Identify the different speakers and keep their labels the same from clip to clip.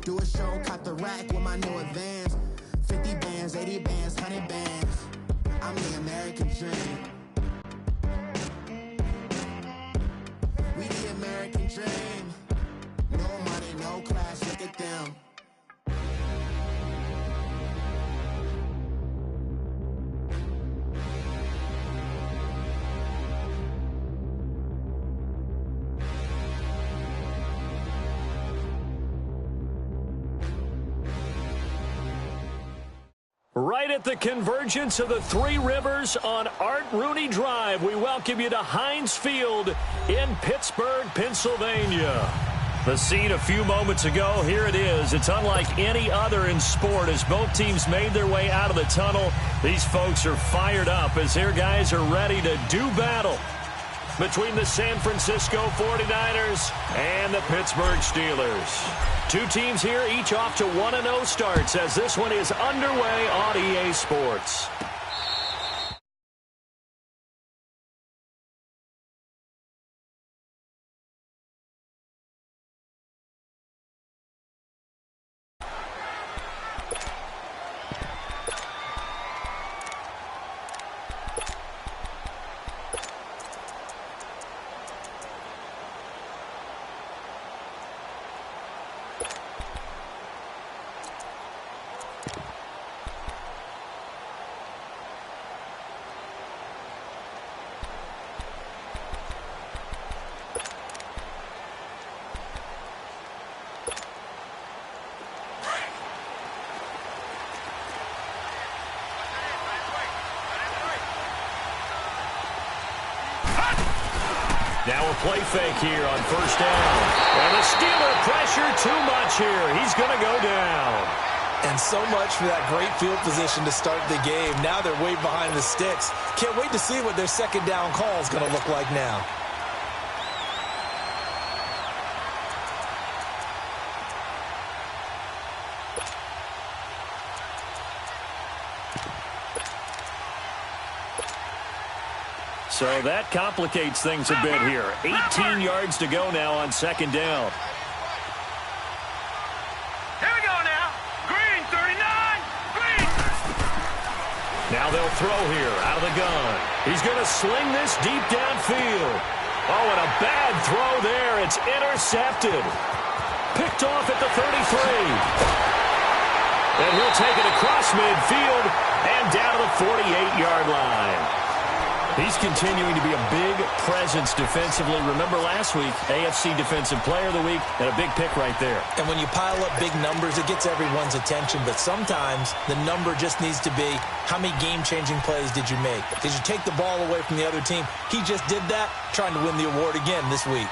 Speaker 1: Do a show, cop the rack with my new advance. 50 bands, 80 bands, 100 bands. I'm the American dream. We the American dream. No money, no class, look at them.
Speaker 2: Right at the convergence of the Three Rivers on Art Rooney Drive, we welcome you to Heinz Field in Pittsburgh, Pennsylvania. The scene a few moments ago, here it is. It's unlike any other in sport as both teams made their way out of the tunnel. These folks are fired up as their guys are ready to do battle between the San Francisco 49ers and the Pittsburgh Steelers. Two teams here, each off to 1-0 starts as this one is underway on EA Sports. Now a play fake here on first down. And the Steeler pressure too much here. He's going to go down.
Speaker 3: And so much for that great field position to start the game. Now they're way behind the sticks. Can't wait to see what their second down call is going to look like now.
Speaker 2: So that complicates things a bit here. 18 yards to go now on second down.
Speaker 4: Here we go now. Green, 39. Green.
Speaker 2: Now they'll throw here out of the gun. He's going to sling this deep downfield. Oh, and a bad throw there. It's intercepted. Picked off at the 33. And he'll take it across midfield and down to the 48-yard line. He's continuing to be a big presence defensively. Remember last week, AFC Defensive Player of the Week, and a big pick right there.
Speaker 3: And when you pile up big numbers, it gets everyone's attention. But sometimes the number just needs to be, how many game-changing plays did you make? Did you take the ball away from the other team? He just did that, trying to win the award again this week.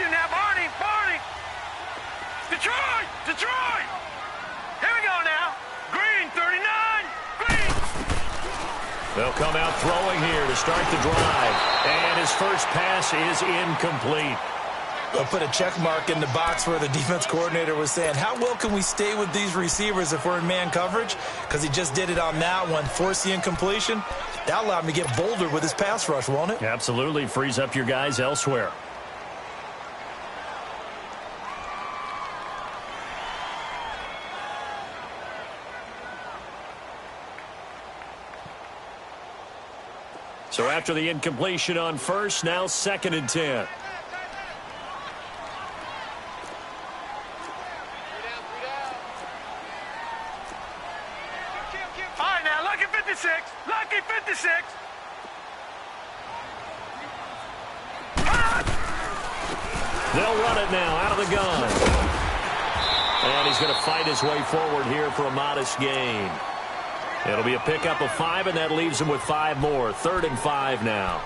Speaker 4: Now, Barney, Barney. Detroit, Detroit. Here we go now. Green, 39. Green.
Speaker 2: They'll come out throwing here to start the drive. And his first pass is incomplete.
Speaker 3: They'll put a check mark in the box where the defense coordinator was saying, how well can we stay with these receivers if we're in man coverage? Because he just did it on that one, force the incompletion. That allowed him to get bolder with his pass rush, won't it?
Speaker 2: Absolutely. Frees up your guys elsewhere. So after the incompletion on first, now 2nd and 10.
Speaker 4: All right, now, lucky 56. Lucky 56.
Speaker 2: They'll run it now out of the gun. And he's going to fight his way forward here for a modest gain. It'll be a pickup of 5, and that leaves him with 5 more. 3rd and 5 now.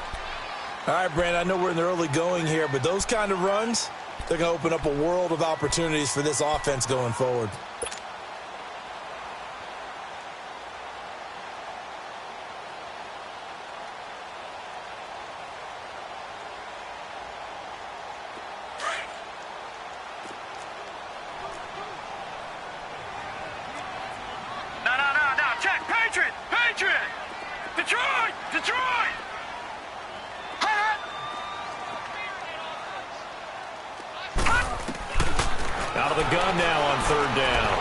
Speaker 3: All right, Brandon, I know we're in the early going here, but those kind of runs, they're going to open up a world of opportunities for this offense going forward.
Speaker 4: Detroit!
Speaker 2: Out of the gun now on third down.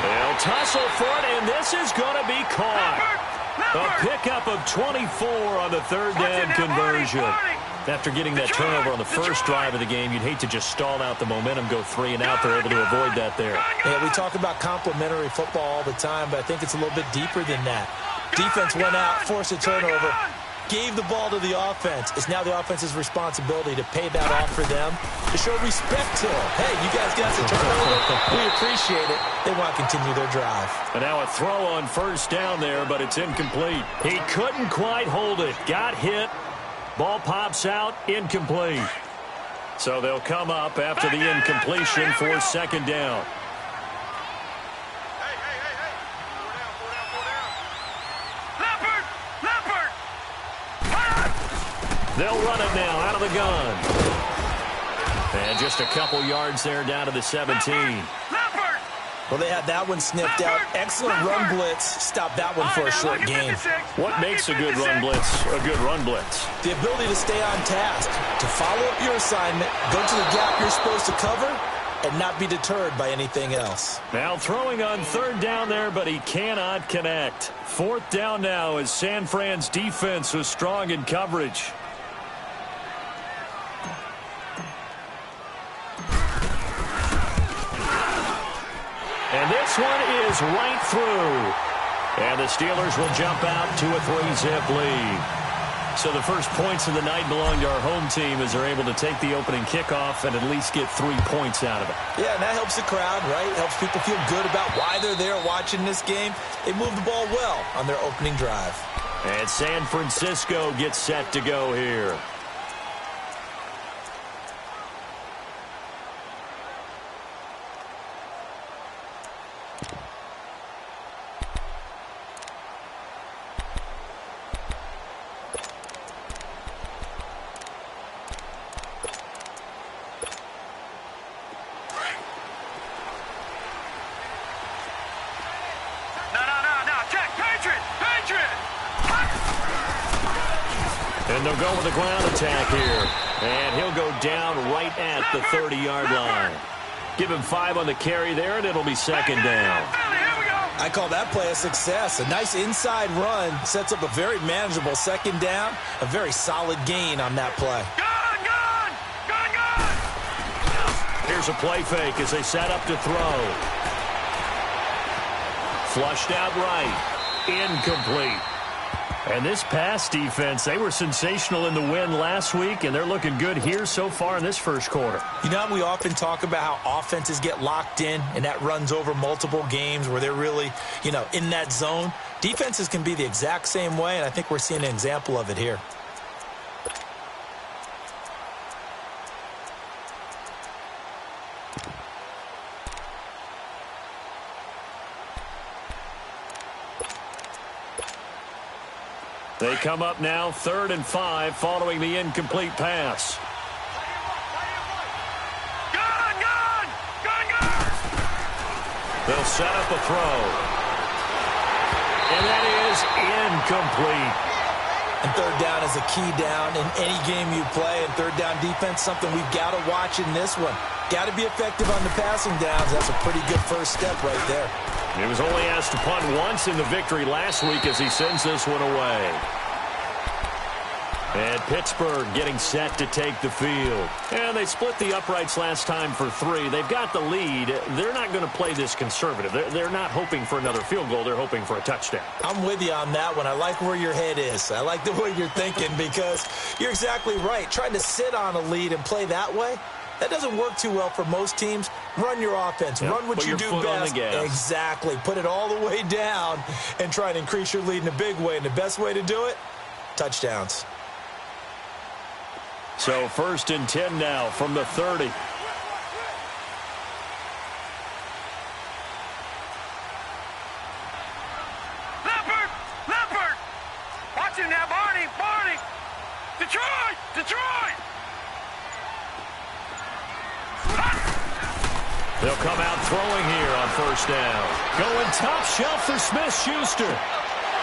Speaker 2: They'll tussle for it, and this is going to be caught. A pickup of 24 on the third down conversion. After getting that turnover on the first drive of the game, you'd hate to just stall out the momentum, go 3 and out. They're able to avoid that there.
Speaker 3: Yeah, we talk about complementary football all the time, but I think it's a little bit deeper than that. Defense went out, forced a turnover, gave the ball to the offense. It's now the offense's responsibility to pay that off for them, to show respect to them. Hey, you guys got the turnover. We appreciate it. They want to continue their drive.
Speaker 2: And now a throw on first down there, but it's incomplete. He couldn't quite hold it. Got hit. Ball pops out, incomplete. So they'll come up after the incompletion for second down. They'll run it now out of the gun. And just a couple yards there down to the 17.
Speaker 3: Well, they had that one sniffed out. Excellent run blitz. Stop that one for a short gain.
Speaker 2: What makes a good run blitz a good run blitz?
Speaker 3: The ability to stay on task, to follow up your assignment, go to the gap you're supposed to cover, and not be deterred by anything else.
Speaker 2: Now throwing on third down there, but he cannot connect. Fourth down now as San Fran's defense was strong in coverage. And this one is right through. And the Steelers will jump out to a 3-zip lead. So the first points of the night belong to our home team as they're able to take the opening kickoff and at least get 3 points out of it.
Speaker 3: Yeah, and that helps the crowd, right? Helps people feel good about why they're there watching this game. They moved the ball well on their opening drive.
Speaker 2: And San Francisco gets set to go here. And they'll go with the ground attack here. And he'll go down right at the 30-yard line. Give him 5 on the carry there, and it'll be second down.
Speaker 3: I call that play a success. A nice inside run sets up a very manageable second down. A very solid gain on that play.
Speaker 2: Here's a play fake as they set up to throw. Flushed out right. Incomplete. And this pass defense, they were sensational in the win last week, and they're looking good here so far in this first quarter.
Speaker 3: You know, we often talk about how offenses get locked in, and that runs over multiple games where they're really, in that zone. Defenses can be the exact same way, and I think we're seeing an example of it here.
Speaker 2: They come up now 3rd and 5 following the incomplete pass.
Speaker 4: Gun!
Speaker 2: They'll set up a throw. And that is incomplete.
Speaker 3: And third down is a key down in any game you play. And third down defense, something we've got to watch in this one. Got to be effective on the passing downs. That's a pretty good first step right there.
Speaker 2: He was only asked to punt once in the victory last week as he sends this one away. And Pittsburgh getting set to take the field. And they split the uprights last time for 3. They've got the lead. They're not going to play this conservative. They're not hoping for another field goal. They're hoping for a touchdown.
Speaker 3: I'm with you on that one. I like where your head is. I like the way you're thinking because you're exactly right. Trying to sit on a lead and play that way, that doesn't work too well for most teams. Run your offense.
Speaker 2: Yep.
Speaker 3: Run what you do best. Exactly. Put it all the way down and try and increase your lead in a big way. And the best way to do it, touchdowns.
Speaker 2: So 1st and 10 now from the 30.
Speaker 4: Leopard! Watch him now, Barney! Detroit!
Speaker 2: They'll come out throwing here on 1st down. Going top shelf for Smith-Schuster.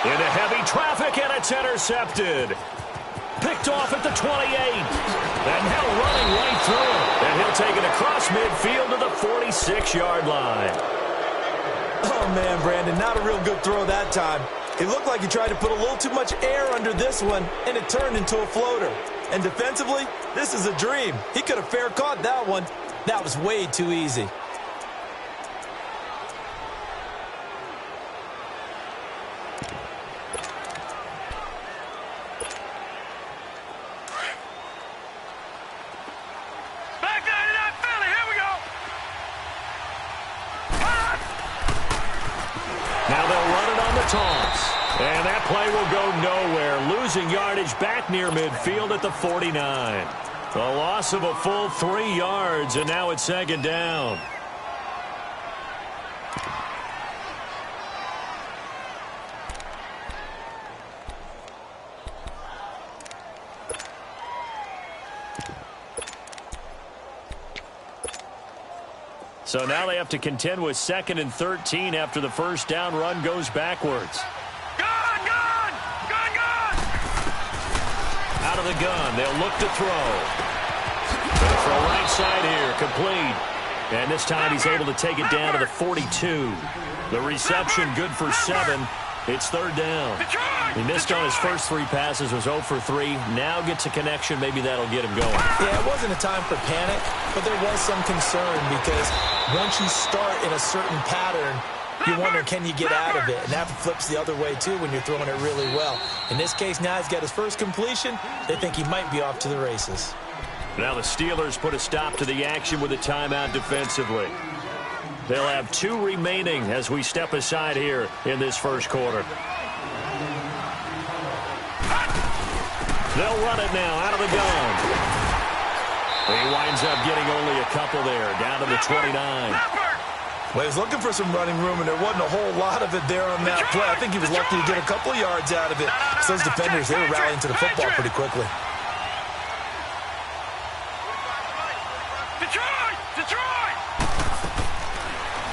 Speaker 2: Into heavy traffic, and it's intercepted. Picked off at the 28. And now running right through him. And he'll take it across midfield to the 46-yard line.
Speaker 3: Oh, man, Brandon, not a real good throw that time. It looked like he tried to put a little too much air under this one, and it turned into a floater. And defensively, this is a dream. He could have fair caught that one. That was way too easy.
Speaker 2: Toss. And that play will go nowhere. Losing yardage back near midfield at the 49. A loss of a full 3 yards, and now it's second down. So now they have to contend with 2nd and 13 after the first down run goes backwards.
Speaker 4: Gun!
Speaker 2: Out of the gun, they'll look to throw. Gonna throw right side here, complete. And this time he's able to take it down to the 42. The reception good for 7. It's third down. He missed on his first 3 passes, was 0 for 3. Now gets a connection. Maybe that'll get him going.
Speaker 3: Yeah, it wasn't a time for panic, but there was some concern because once you start in a certain pattern, you wonder, can you get out of it? And that flips the other way, too, when you're throwing it really well. In this case, now he's got his first completion. They think he might be off to the races.
Speaker 2: Now the Steelers put a stop to the action with a timeout defensively. They'll have 2 remaining as we step aside here in this first quarter. They'll run it now out of the gun. He winds up getting only a couple there, down to the 29.
Speaker 3: Well, he was looking for some running room, and there wasn't a whole lot of it there on that play. I think he was lucky to get a couple of yards out of it. So those defenders, they were rallying to the football pretty quickly.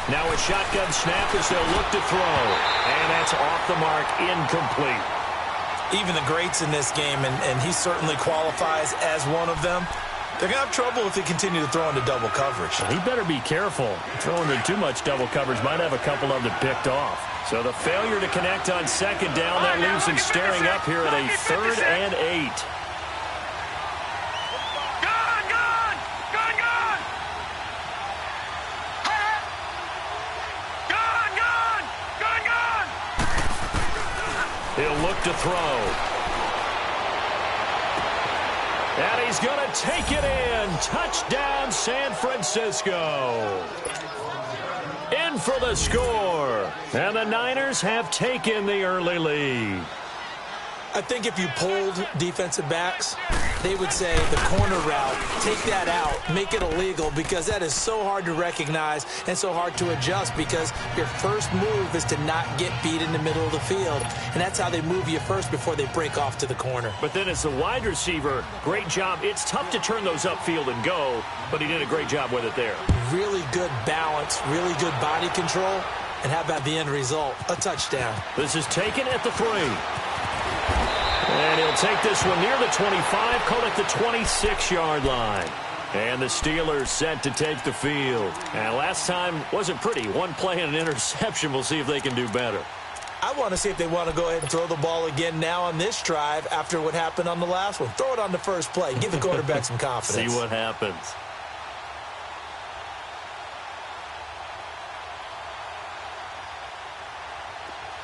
Speaker 2: Now a shotgun snap as they'll look to throw. And that's off the mark, incomplete.
Speaker 3: Even the greats in this game, and he certainly qualifies as one of them, they're going to have trouble if they continue to throw into double coverage.
Speaker 2: He better be careful. Throwing in too much double coverage might have a couple of them picked off. So the failure to connect on second down, that leaves him staring up here at a 3rd and 8. He'll look to throw. And he's going to take it in. Touchdown, San Francisco. In for the score. And the Niners have taken the early lead.
Speaker 3: I think if you polled defensive backs, they would say the corner route, take that out, make it illegal, because that is so hard to recognize and so hard to adjust, because your first move is to not get beat in the middle of the field. And that's how they move you first before they break off to the corner.
Speaker 2: But then as the wide receiver, great job. It's tough to turn those upfield and go, but he did a great job with it there.
Speaker 3: Really good balance, really good body control. And how about the end result? A touchdown.
Speaker 2: This is taken at the 3. And he'll take this one near the 25, call it the 26-yard line. And the Steelers set to take the field. And last time wasn't pretty. One play and an interception. We'll see if they can do better.
Speaker 3: I want to see if they want to go ahead and throw the ball again now on this drive after what happened on the last one. Throw it on the first play. Give the quarterback some confidence.
Speaker 2: See what happens.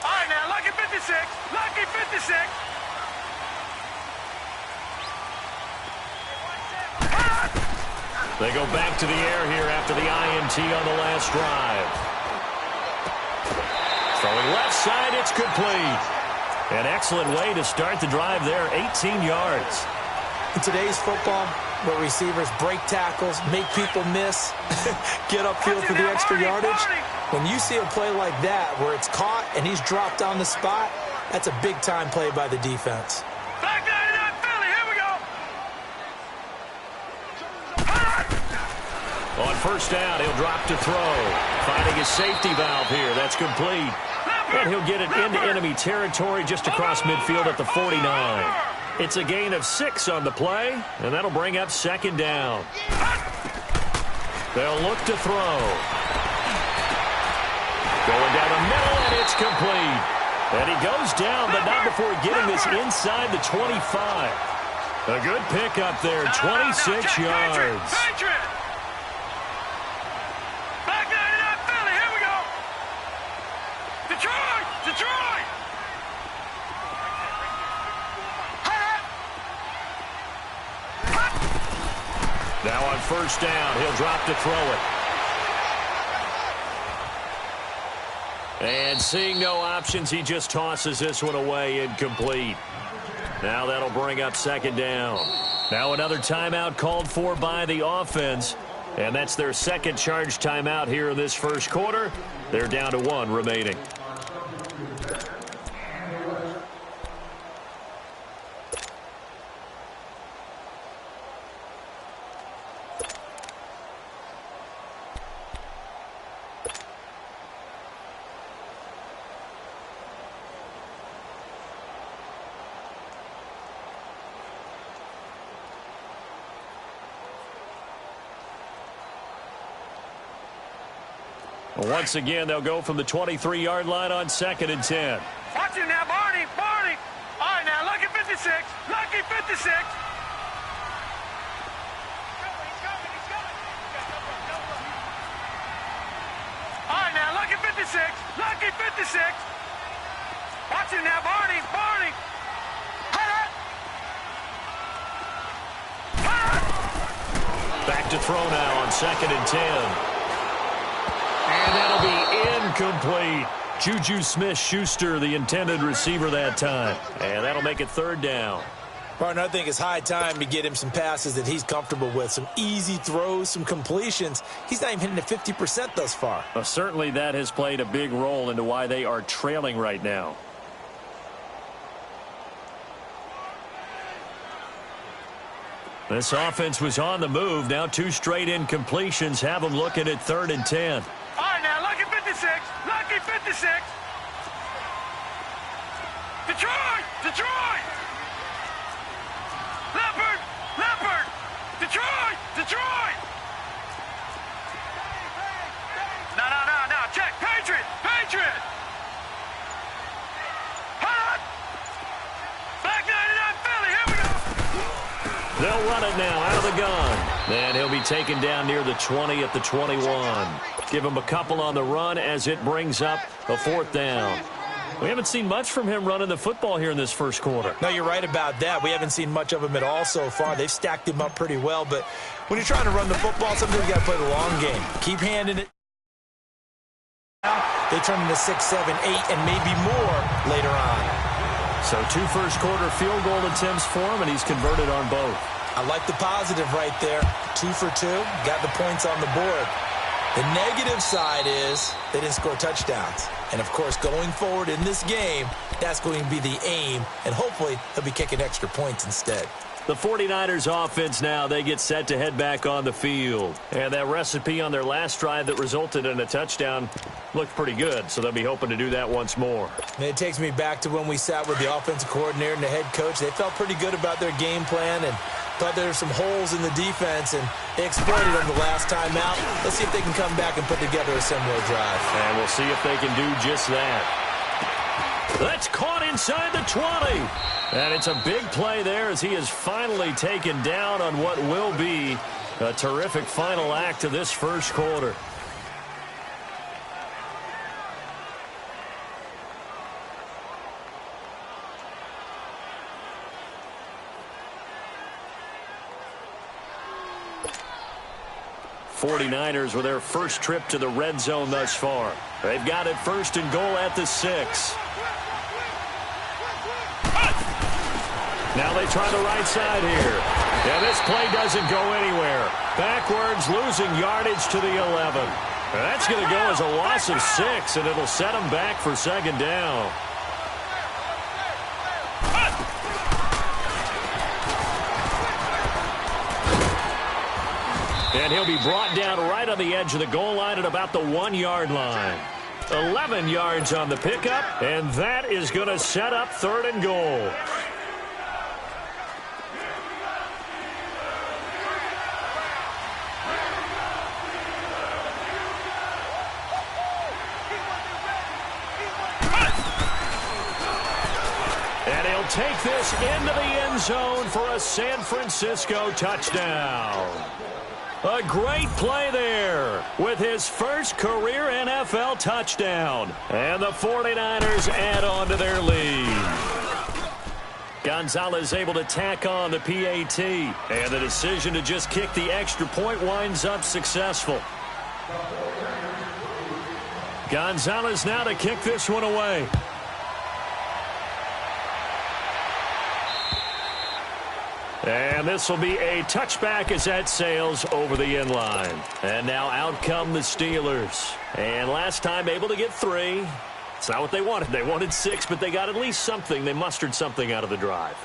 Speaker 4: All right, now, lucky 56. Lucky 56.
Speaker 2: They go back to the air here after the INT on the last drive. Throwing left side, it's complete. An excellent way to start the drive there, 18 yards.
Speaker 3: In today's football, where receivers break tackles, make people miss, get upfield for the extra yardage, when you see a play like that where it's caught and he's dropped on the spot, that's a big-time play by the defense.
Speaker 4: Back 99 Philly, here we go.
Speaker 2: On first down, he'll drop to throw. Finding his safety valve here. That's complete. And he'll get it into enemy territory just across midfield at the 49. It's a gain of 6 on the play, and that'll bring up second down. They'll look to throw. Going down the middle, and it's complete. And he goes down, but not before getting this inside the 25. A good pickup there, 26 yards.
Speaker 4: Back 99 Philly, here we go. Detroit, Detroit.
Speaker 2: Now on first down, he'll drop to throw it. And seeing no options, he just tosses this one away, incomplete. Now that'll bring up second down. Now another timeout called for by the offense. And that's their second charge timeout here in this first quarter. They're down to 1 remaining. Once again, they'll go from the 23-yard line on 2nd and 10.
Speaker 4: Watch it now, Barney, Barney. All right, now, lucky 56, lucky 56. All right, now, lucky 56, lucky 56. Watch it now, Barney, Barney.
Speaker 2: Back to throw now on 2nd and 10. And that'll be incomplete. Juju Smith-Schuster, the intended receiver that time. And that'll make it 3rd down.
Speaker 3: Partner, I think it's high time to get him some passes that he's comfortable with. Some easy throws, some completions. He's not even hitting at 50% thus far.
Speaker 2: Certainly that has played a big role into why they are trailing right now. This offense was on the move. Now 2 straight incompletions have them looking at 3rd and 10.
Speaker 4: All right, now, lucky 56, lucky 56. Detroit, Detroit. Leopard, Leopard. Detroit, Detroit. No, check, Patriot, Patriot. Hot. Back 99 Philly, here we go.
Speaker 2: They'll run it now out of the gun. And he'll be taken down near the 20 at the 21. Give him a couple on the run as it brings up a 4th down. We haven't seen much from him running the football here in this first quarter.
Speaker 3: No, you're right about that. We haven't seen much of him at all so far. They've stacked him up pretty well. But when you're trying to run the football, sometimes you got to play the long game. Keep handing it. They turn into 6, 7, 8, and maybe more later on.
Speaker 2: So 2 first-quarter field goal attempts for him, and he's converted on both.
Speaker 3: I like the positive right there. 2 for 2. Got the points on the board. The negative side is they didn't score touchdowns. And, of course, going forward in this game, that's going to be the aim. And hopefully they'll be kicking extra points instead.
Speaker 2: The 49ers offense now, they get set to head back on the field. And that recipe on their last drive that resulted in a touchdown looked pretty good, so they'll be hoping to do that once more.
Speaker 3: And it takes me back to when we sat with the offensive coordinator and the head coach. They felt pretty good about their game plan and thought there were some holes in the defense, and they exploited them the last time out. Let's see if they can come back and put together a similar drive.
Speaker 2: And we'll see if they can do just that. That's caught inside the 20. And it's a big play there as he is finally taken down on what will be a terrific final act of this first quarter. '49ers with their first trip to the red zone thus far. They've got it 1st and goal at the 6. Now they try the right side here. And this play doesn't go anywhere. Backwards, losing yardage to the 11. And that's going to go as a loss of 6, and it'll set them back for 2nd down. And he'll be brought down right on the edge of the goal line at about the 1-yard line. 11 yards on the pickup, and that is going to set up 3rd and goal. And he'll take this into the end zone for a San Francisco touchdown. A great play there with his first career NFL touchdown. And the 49ers add on to their lead. Gonzalez able to tack on the PAT. And the decision to just kick the extra point winds up successful. Gonzalez now to kick this one away. And this will be a touchback as that sails over the end line. And now out come the Steelers. And last time able to get 3. It's not what they wanted. They wanted 6, but they got at least something. They mustered something out of the drive.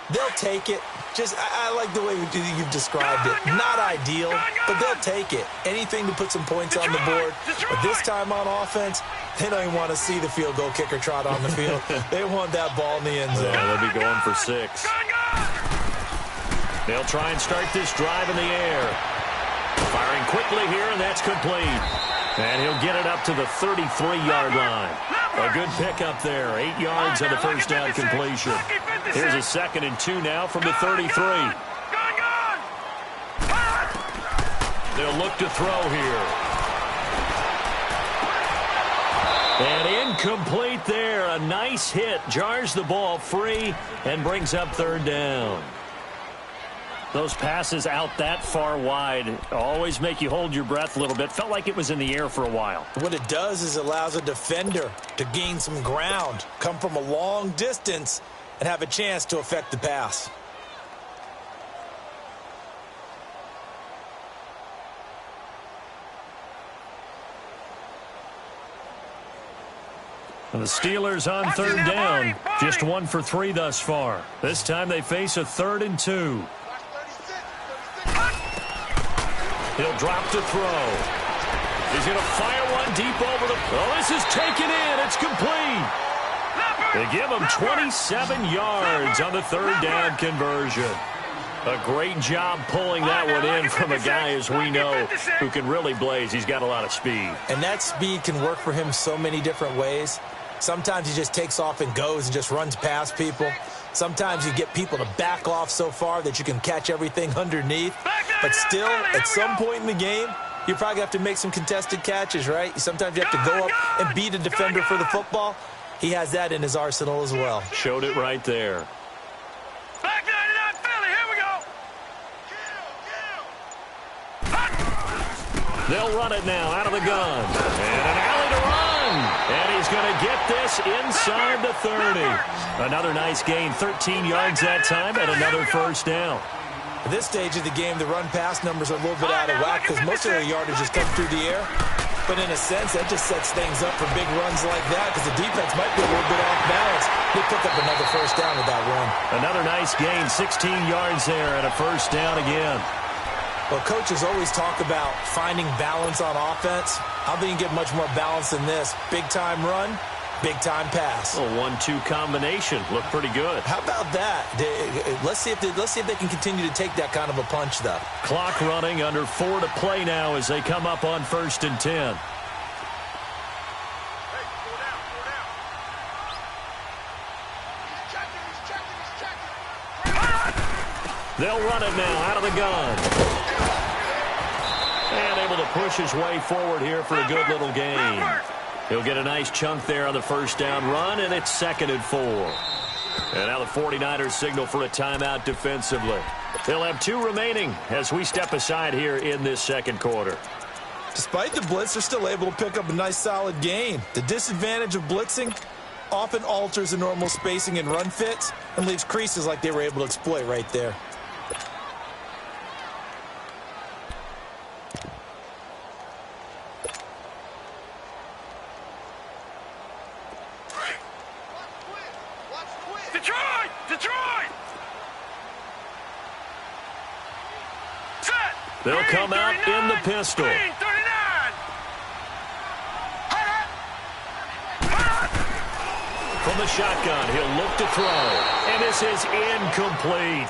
Speaker 3: They'll take it. I like the way you've described it. Not ideal, but they'll take it. Anything to put some points on the board. But this time on offense, they don't even want to see the field goal kicker trot on the field. They want that ball in the end zone.
Speaker 2: Yeah, they'll be going for 6. They'll try and start this drive in the air. Firing quickly here, and that's complete. And he'll get it up to the 33-yard line. A good pickup there. 8 yards on the first down completion. Here's a 2nd and 2 now from the 33. They'll look to throw here. And incomplete there. A nice hit. Jars the ball free and brings up 3rd down. Those passes out that far wide always make you hold your breath a little bit. Felt like it was in the air for a while.
Speaker 3: What it does is it allows a defender to gain some ground, come from a long distance, and have a chance to affect the pass.
Speaker 2: And the Steelers on 3rd down. Just 1 for 3 thus far. This time they face a 3rd and 2. He'll drop to throw. He's going to fire one deep over the... Oh, this is taken in. It's complete. They give him 27 yards on the 3rd down conversion. A great job pulling that one in from a guy, as we know, who can really blaze. He's got a lot of speed.
Speaker 3: And that speed can work for him so many different ways. Sometimes he just takes off and goes and just runs past people. Sometimes you get people to back off so far that you can catch everything underneath. But still, at some point in the game, you probably have to make some contested catches, right? Sometimes you have to go up and beat a defender for the football. He has that in his arsenal as well.
Speaker 2: Showed it right there.
Speaker 4: Back 99 Philly, here we go.
Speaker 2: They'll run it now out of the gun. And an alley to run. And he's going to get this inside the 30. Another nice gain, 13 yards that time, and another first down.
Speaker 3: At this stage of the game, the run-pass numbers are a little bit out of whack because most of their yardage has come through the air. But in a sense, that just sets things up for big runs like that because the defense might be a little bit off balance. They pick up another first down with that run.
Speaker 2: Another nice gain, 16 yards there, and a first down again.
Speaker 3: Well, coaches always talk about finding balance on offense. I don't think you get much more balance than this. Big-time run, big-time pass.
Speaker 2: A 1-2 combination. Looked pretty good.
Speaker 3: How about that? Let's see if they can continue to take that kind of a punch, though.
Speaker 2: Clock running, under 4 to play now as they come up on 1st and 10. They'll run it now out of the gun. And able to push his way forward here for a good little gain. He'll get a nice chunk there on the first down run, and it's 2nd and 4. And now the 49ers signal for a timeout defensively. They'll have 2 remaining as we step aside here in this 2nd quarter.
Speaker 3: Despite the blitz, they're still able to pick up a nice solid gain. The disadvantage of blitzing often alters the normal spacing and run fits and leaves creases like they were able to exploit right there.
Speaker 2: They'll come out in the pistol. From the shotgun, he'll look to throw. And this is incomplete.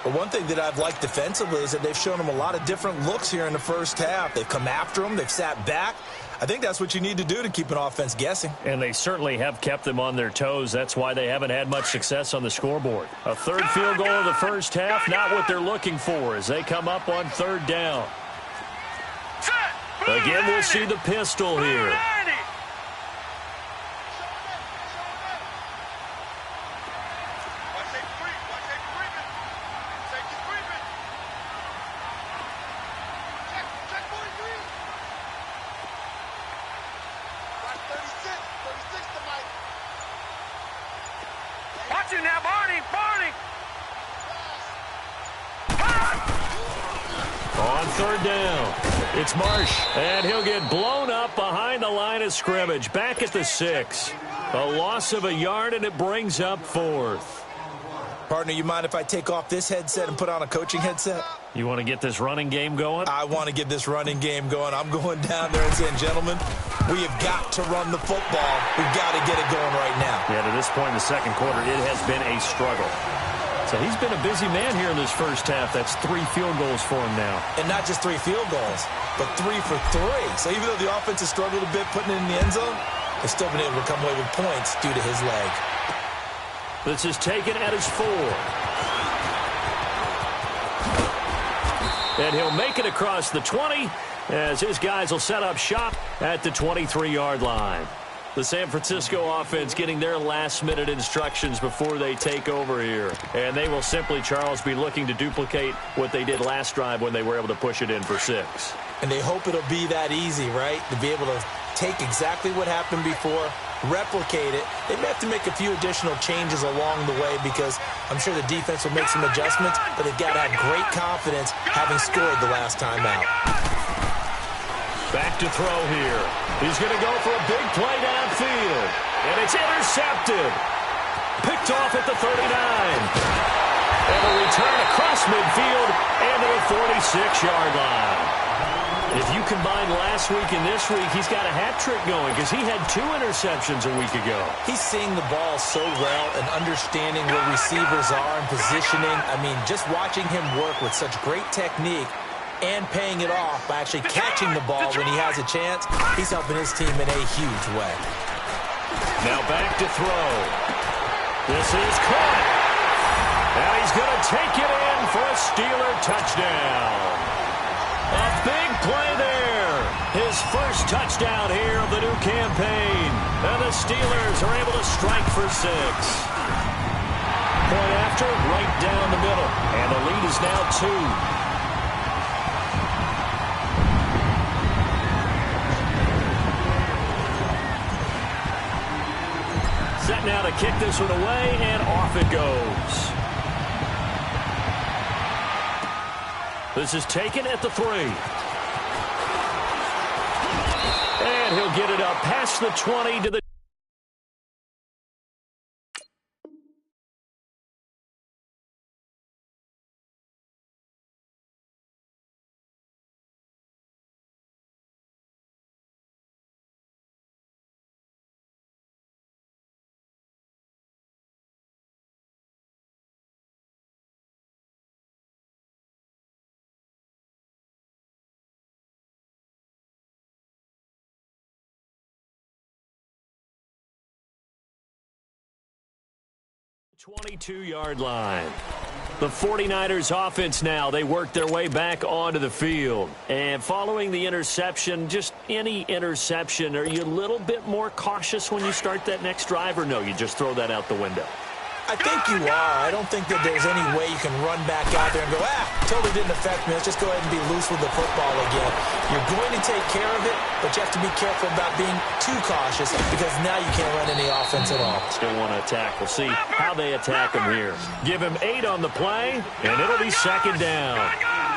Speaker 3: But one thing that I've liked defensively is that they've shown him a lot of different looks here in the first half. They've come after him. They've sat back. I think that's what you need to do to keep an offense guessing.
Speaker 2: And they certainly have kept them on their toes. That's why they haven't had much success on the scoreboard. A third field goal of the first half, not what they're looking for as they come up on third down. Again, we'll see the pistol here.
Speaker 4: Now, Barney!
Speaker 2: On third down, it's Marsh, and he'll get blown up behind the line of scrimmage. Back at the 6. A loss of a yard, and it brings up fourth.
Speaker 3: Partner, you mind if I take off this headset and put on a coaching headset?
Speaker 2: You want to get this running game going?
Speaker 3: I want to get this running game going. I'm going down there and saying, gentlemen, we have got to run the football. We've got to get it going right now.
Speaker 2: Yeah, to this point in the second quarter, it has been a struggle. So he's been a busy man here in this first half. That's 3 field goals for him now.
Speaker 3: And not just 3 field goals, but 3 for 3. So even though the offense has struggled a bit putting it in the end zone, they've still been able to come away with points due to his leg.
Speaker 2: This is taken at his 4. And he'll make it across the 20 as his guys will set up shop at the 23-yard line. The San Francisco offense getting their last-minute instructions before they take over here. And they will simply, Charles, be looking to duplicate what they did last drive when they were able to push it in for 6.
Speaker 3: And they hope it'll be that easy, right? To be able to take exactly what happened before, replicate it. They may have to make a few additional changes along the way because I'm sure the defense will make some adjustments, but they've got to have great confidence having scored the last time out.
Speaker 2: Back to throw here. He's going to go for a big play downfield. And it's intercepted. Picked off at the 39. And a return across midfield and to the 46-yard line. If you combine last week and this week, he's got a hat trick going because he had 2 interceptions a week ago.
Speaker 3: He's seeing the ball so well and understanding where receivers are and positioning. I mean, just watching him work with such great technique and paying it off by actually catching the ball when he has a chance, he's helping his team in a huge way.
Speaker 2: Now back to throw. This is caught. And he's going to take it in for a Steeler touchdown. A big play there. His first touchdown here of the new campaign. And the Steelers are able to strike for 6. Point after, right down the middle. And the lead is now 2. Set now to kick this one away, and off it goes. This is taken at the 3. And he'll get it up past the 20 to the .22-yard line. The 49ers offense now, they work their way back onto the field. And following the interception, just any interception, are you a little bit more cautious when you start that next drive, or no, you just throw that out the window?
Speaker 3: I think you are. I don't think that there's any way you can run back out there and go, totally didn't affect me. Let's just go ahead and be loose with the football again. You're going to take care of it, but you have to be careful about being too cautious because now you can't run any offense at all.
Speaker 2: Still want to attack. We'll see how they attack him here. Give him 8 on the play, and it'll be second down.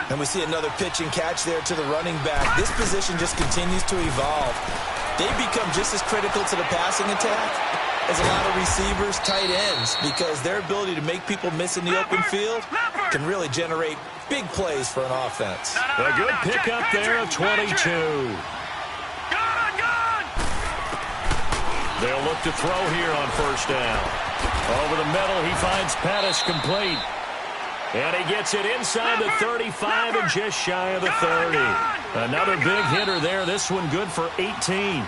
Speaker 3: And we see another pitch and catch there to the running back. This position just continues to evolve. They become just as critical to the passing attack as a lot of receivers, tight ends, because their ability to make people miss in the open field can really generate big plays for an offense.
Speaker 2: A good pickup there of 22. They'll look to throw here on first down. Over the middle, he finds Pettis complete. And he gets it inside the 35 and just shy of the 30. Another big hitter there. This one good for 18.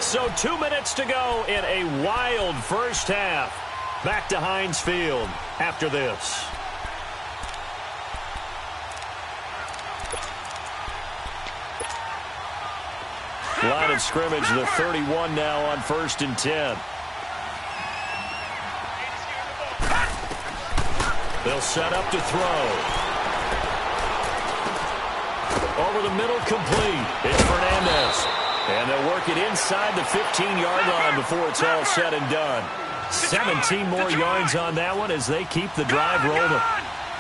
Speaker 2: So 2 minutes to go in a wild first half. Back to Heinz Field after this. Line of scrimmage, the 31 now on 1st and 10. They'll set up to throw. Over the middle, complete. It's Fernandez. And they'll work it inside the 15-yard line before it's all said and done. 17 more yards on that one as they keep the drive rolling.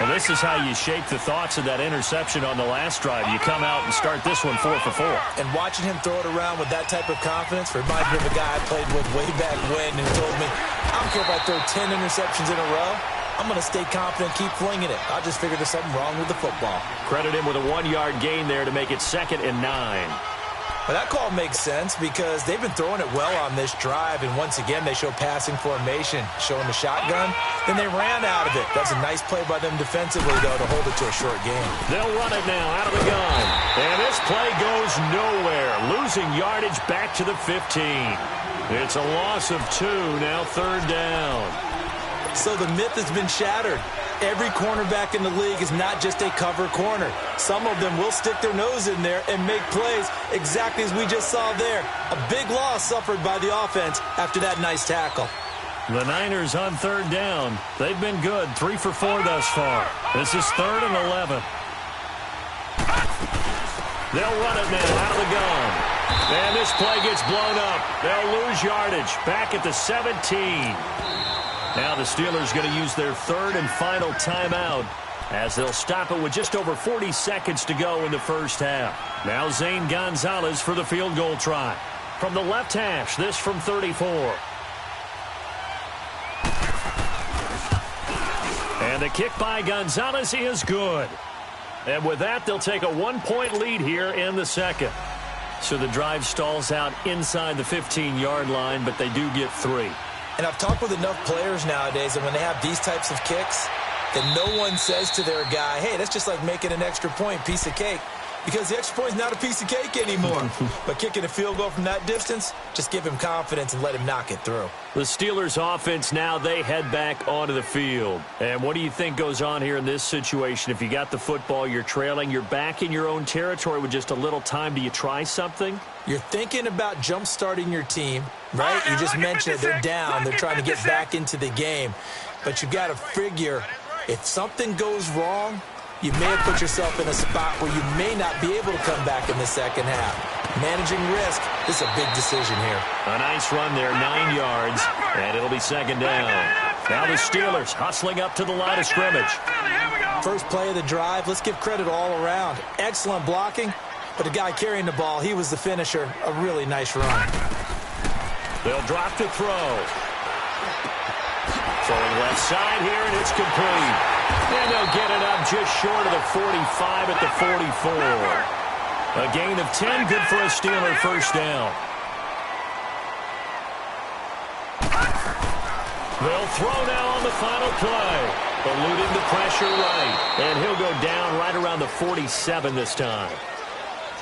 Speaker 2: Well, this is how you shape the thoughts of that interception on the last drive. You come out and start this one 4 for 4.
Speaker 3: And watching him throw it around with that type of confidence reminds me of a guy I played with way back when who told me, I don't care if I throw 10 interceptions in a row. I'm going to stay confident, keep flinging it. I just figured there's something wrong with the football.
Speaker 2: Credit him with a 1-yard gain there to make it 2nd and 9.
Speaker 3: Well, that call makes sense because they've been throwing it well on this drive, and once again, they show passing formation, showing the shotgun. Then they ran out of it. That's a nice play by them defensively, though, to hold it to a short game.
Speaker 2: They'll run it now out of the gun. And this play goes nowhere, losing yardage back to the 15. It's a loss of 2, now 3rd down.
Speaker 3: So the myth has been shattered. Every cornerback in the league is not just a cover corner. Some of them will stick their nose in there and make plays exactly as we just saw there. A big loss suffered by the offense after that nice tackle.
Speaker 2: The Niners on 3rd down. They've been good, 3 for 4 thus far. This is 3rd and 11. They'll run it now out of the gun. And this play gets blown up. They'll lose yardage back at the 17. Now the Steelers going to use their 3rd and final timeout as they'll stop it with just over 40 seconds to go in the first half. Now Zane Gonzalez for the field goal try. From the left hash, this from 34. And the kick by Gonzalez is good. And with that, they'll take a 1-point lead here in the second. So the drive stalls out inside the 15-yard line, but they do get 3.
Speaker 3: And I've talked with enough players nowadays that when they have these types of kicks, that no one says to their guy, hey, that's just like making an extra point, piece of cake. Because the extra point is not a piece of cake anymore. But kicking a field goal from that distance, just give him confidence and let him knock it through.
Speaker 2: The Steelers offense now, they head back onto the field. And what do you think goes on here in this situation? If you got the football, you're trailing, you're back in your own territory with just a little time. Do you try something?
Speaker 3: You're thinking about jump-starting your team, right? You just mentioned it. They're down. They're trying to get back into the game. But you've got to figure if something goes wrong, you may have put yourself in a spot where you may not be able to come back in the second half. Managing risk, this is a big decision here.
Speaker 2: A nice run there, 9 yards, and it'll be 2nd down. Now the Steelers hustling up to the line of scrimmage.
Speaker 3: First play of the drive, let's give credit all around. Excellent blocking, but the guy carrying the ball, he was the finisher. A really nice run.
Speaker 2: They'll drop to throw. Throwing left side here, and it's complete. And they'll get it up just short of the 45 at the 44. A gain of 10, good for a Steeler first down. They'll throw now on the final play. Eluding the pressure right. And he'll go down right around the 47 this time.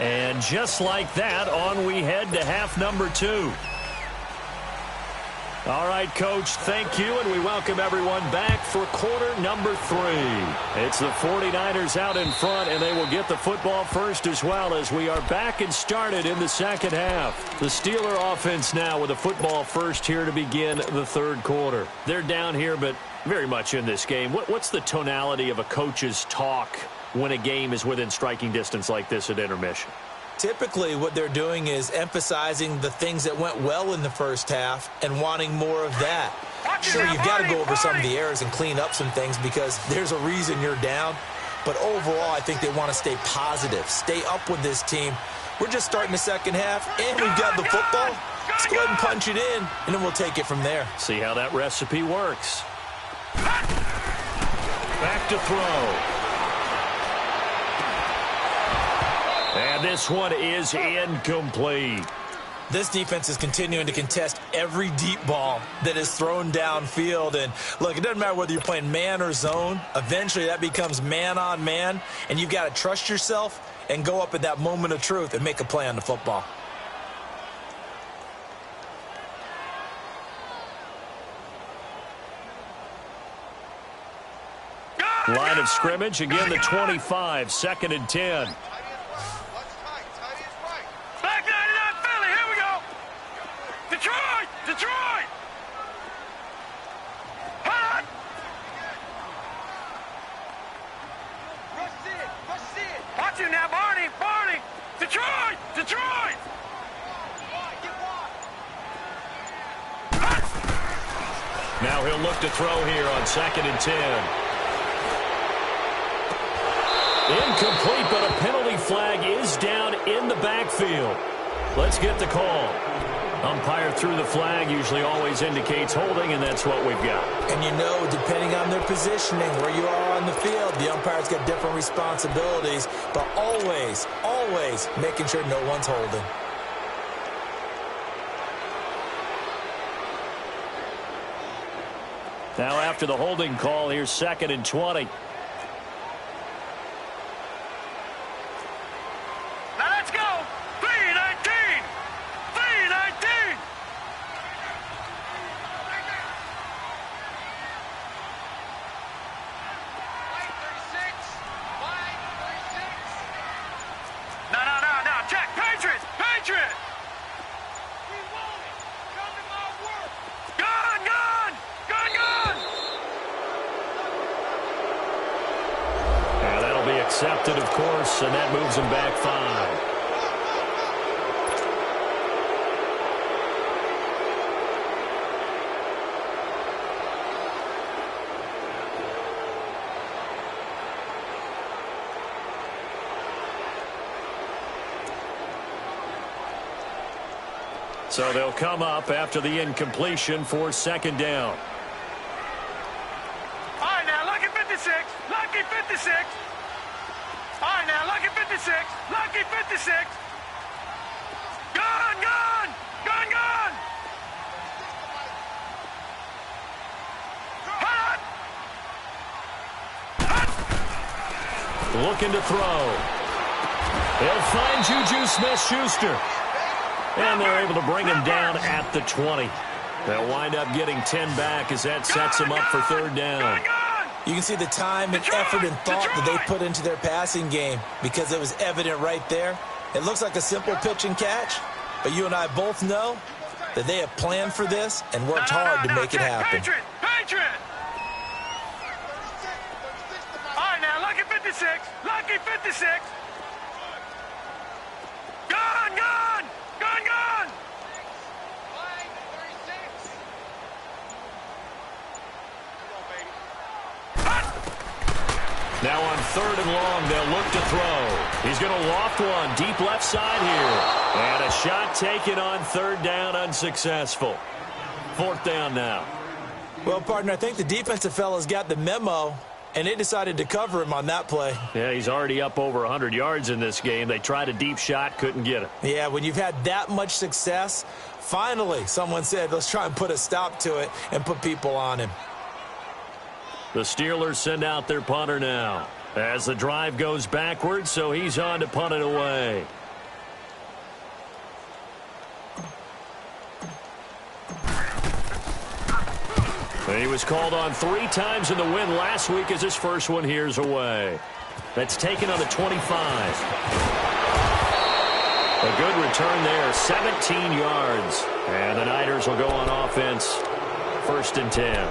Speaker 2: And just like that, on we head to half number 2. All right, Coach, thank you, and we welcome everyone back for quarter number 3. It's the 49ers out in front, and they will get the football first as well as we are back and started in the second half. The Steeler offense now with the football first here to begin the 3rd quarter. They're down here, but very much in this game. What's the tonality of a coach's talk when a game is within striking distance like this at intermission?
Speaker 3: Typically, what they're doing is emphasizing the things that went well in the first half and wanting more of that. Sure, you've got to go over some of the errors and clean up some things because there's a reason you're down. But overall, I think they want to stay positive, stay up with this team. We're just starting the second half, and we've got the football. Let's go ahead and punch it in, and then we'll take it from there.
Speaker 2: See how that recipe works. Back to throw. And this one is incomplete.
Speaker 3: This defense is continuing to contest every deep ball that is thrown downfield. And look, it doesn't matter whether you're playing man or zone. Eventually that becomes man on man, and you've got to trust yourself and go up at that moment of truth and make a play on the football.
Speaker 2: Line of scrimmage, again the 25, 2nd and 10.
Speaker 4: Back 99 Philly, here we go. Detroit, Detroit. Hot. Watch you now, Barney, Barney. Detroit, Detroit.
Speaker 2: Now he'll look to throw here on 2nd and 10. Incomplete, but a penalty flag is down in the backfield. Let's get the call. Umpire threw the flag, usually always indicates holding, and that's what we've got.
Speaker 3: And you know, depending on their positioning, where you are on the field, the umpire's got different responsibilities, but always, always making sure no one's holding.
Speaker 2: Now after the holding call, here's 2nd and 20. Accepted, of course, and that moves him back 5. So they'll come up after the incompletion for 2nd down.
Speaker 4: All right, now, lucky 56. Lucky 56. All right, now, lucky 56. Lucky 56. Gun, gun. Gun, gun. Hot. Hot.
Speaker 2: Looking to throw. They'll find Juju Smith-Schuster. And they're able to bring him down at the 20. They'll wind up getting 10 back as that sets them up for 3rd down.
Speaker 3: You can see the time and effort and thought that they put into their passing game because it was evident right there. It looks like a simple pitch and catch, but you and I both know that they have planned for this and worked hard to make it happen.
Speaker 4: Patriot! Patriot! All right, now, lucky 56. Lucky 56. Gun, gun! Gun, gun!
Speaker 2: Now on 3rd and long, they'll look to throw. He's going to loft one deep left side here. And a shot taken on 3rd down, unsuccessful. 4th down now.
Speaker 3: Well, partner, I think the defensive fellas got the memo, and they decided to cover him on that play.
Speaker 2: Yeah, he's already up over 100 yards in this game. They tried a deep shot, couldn't get it.
Speaker 3: Yeah, when you've had that much success, finally someone said, let's try and put a stop to it and put people on him.
Speaker 2: The Steelers send out their punter now as the drive goes backwards, so he's on to punt it away. And he was called on 3 times in the win last week as his first one here's away. That's taken on the 25. A good return there, 17 yards. And the Niners will go on offense, 1st and 10.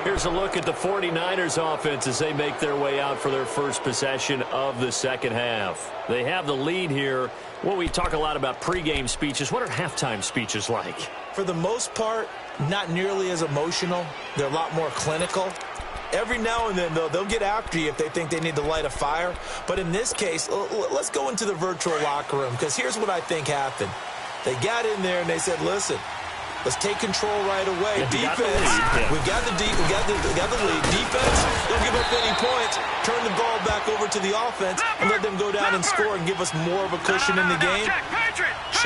Speaker 2: Here's a look at the 49ers offense as they make their way out for their first possession of the 2nd half. They have the lead here. Well, we talk a lot about pregame speeches. What are halftime speeches like?
Speaker 3: For the most part, not nearly as emotional. They're a lot more clinical. Every now and then, though, they'll get after you if they think they need to light a fire. But in this case, let's go into the virtual locker room, because here's what I think happened. They got in there and they said, listen, let's take control right away. Defense, we've got the lead. Defense, don't give up any points. Turn the ball back over to the offense and let them go down and score and give us more of a cushion in the game.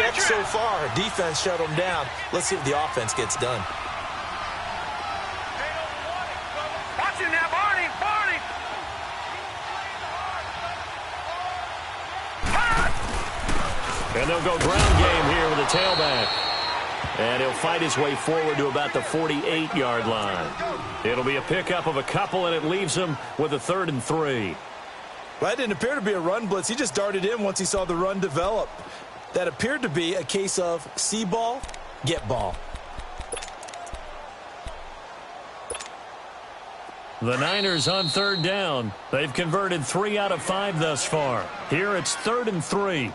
Speaker 3: check so far. Defense shut them down. Let's see if the offense gets done.
Speaker 4: Watch him now, Barney. Barney.
Speaker 2: And they'll go ground game here with a tailback. And he'll fight his way forward to about the 48-yard line. It'll be a pickup of a couple, and it leaves him with a 3rd and 3.
Speaker 3: Well, that didn't appear to be a run blitz. He just darted in once he saw the run develop. That appeared to be a case of see ball, get ball.
Speaker 2: The Niners on 3rd down. They've converted 3 out of 5 thus far. Here it's 3rd and 3.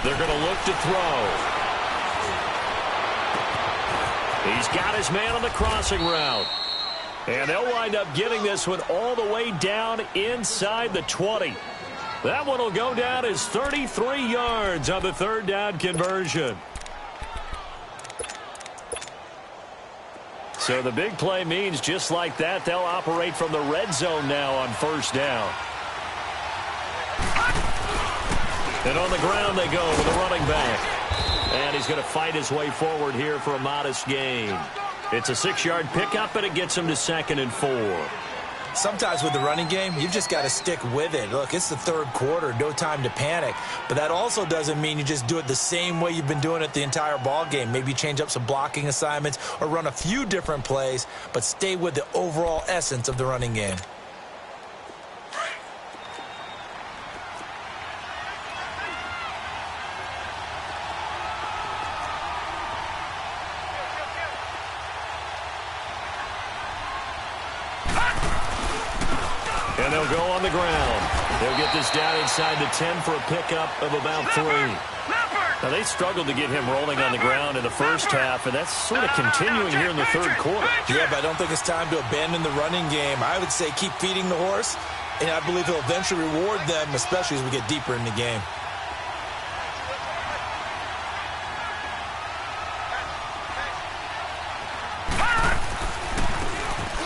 Speaker 2: They're going to look to throw. He's got his man on the crossing route. And they'll wind up getting this one all the way down inside the 20. That one will go down as 33 yards on the 3rd down conversion. So the big play means just like that, they'll operate from the red zone now on 1st down. And on the ground they go with a running back. And he's going to fight his way forward here for a modest gain. It's a 6-yard pickup, and it gets him to 2nd and 4.
Speaker 3: Sometimes with the running game, you've just got to stick with it. Look, it's the 3rd quarter, no time to panic. But that also doesn't mean you just do it the same way you've been doing it the entire ball game. Maybe change up some blocking assignments or run a few different plays, but stay with the overall essence of the running game.
Speaker 2: And they'll go on the ground. They'll get this down inside the 10 for a pickup of about 3. Now, they struggled to get him rolling on the ground in the first half, and that's sort of continuing here in the 3rd quarter.
Speaker 3: Yeah, but I don't think it's time to abandon the running game. I would say keep feeding the horse, and I believe he'll eventually reward them, especially as we get deeper in the game.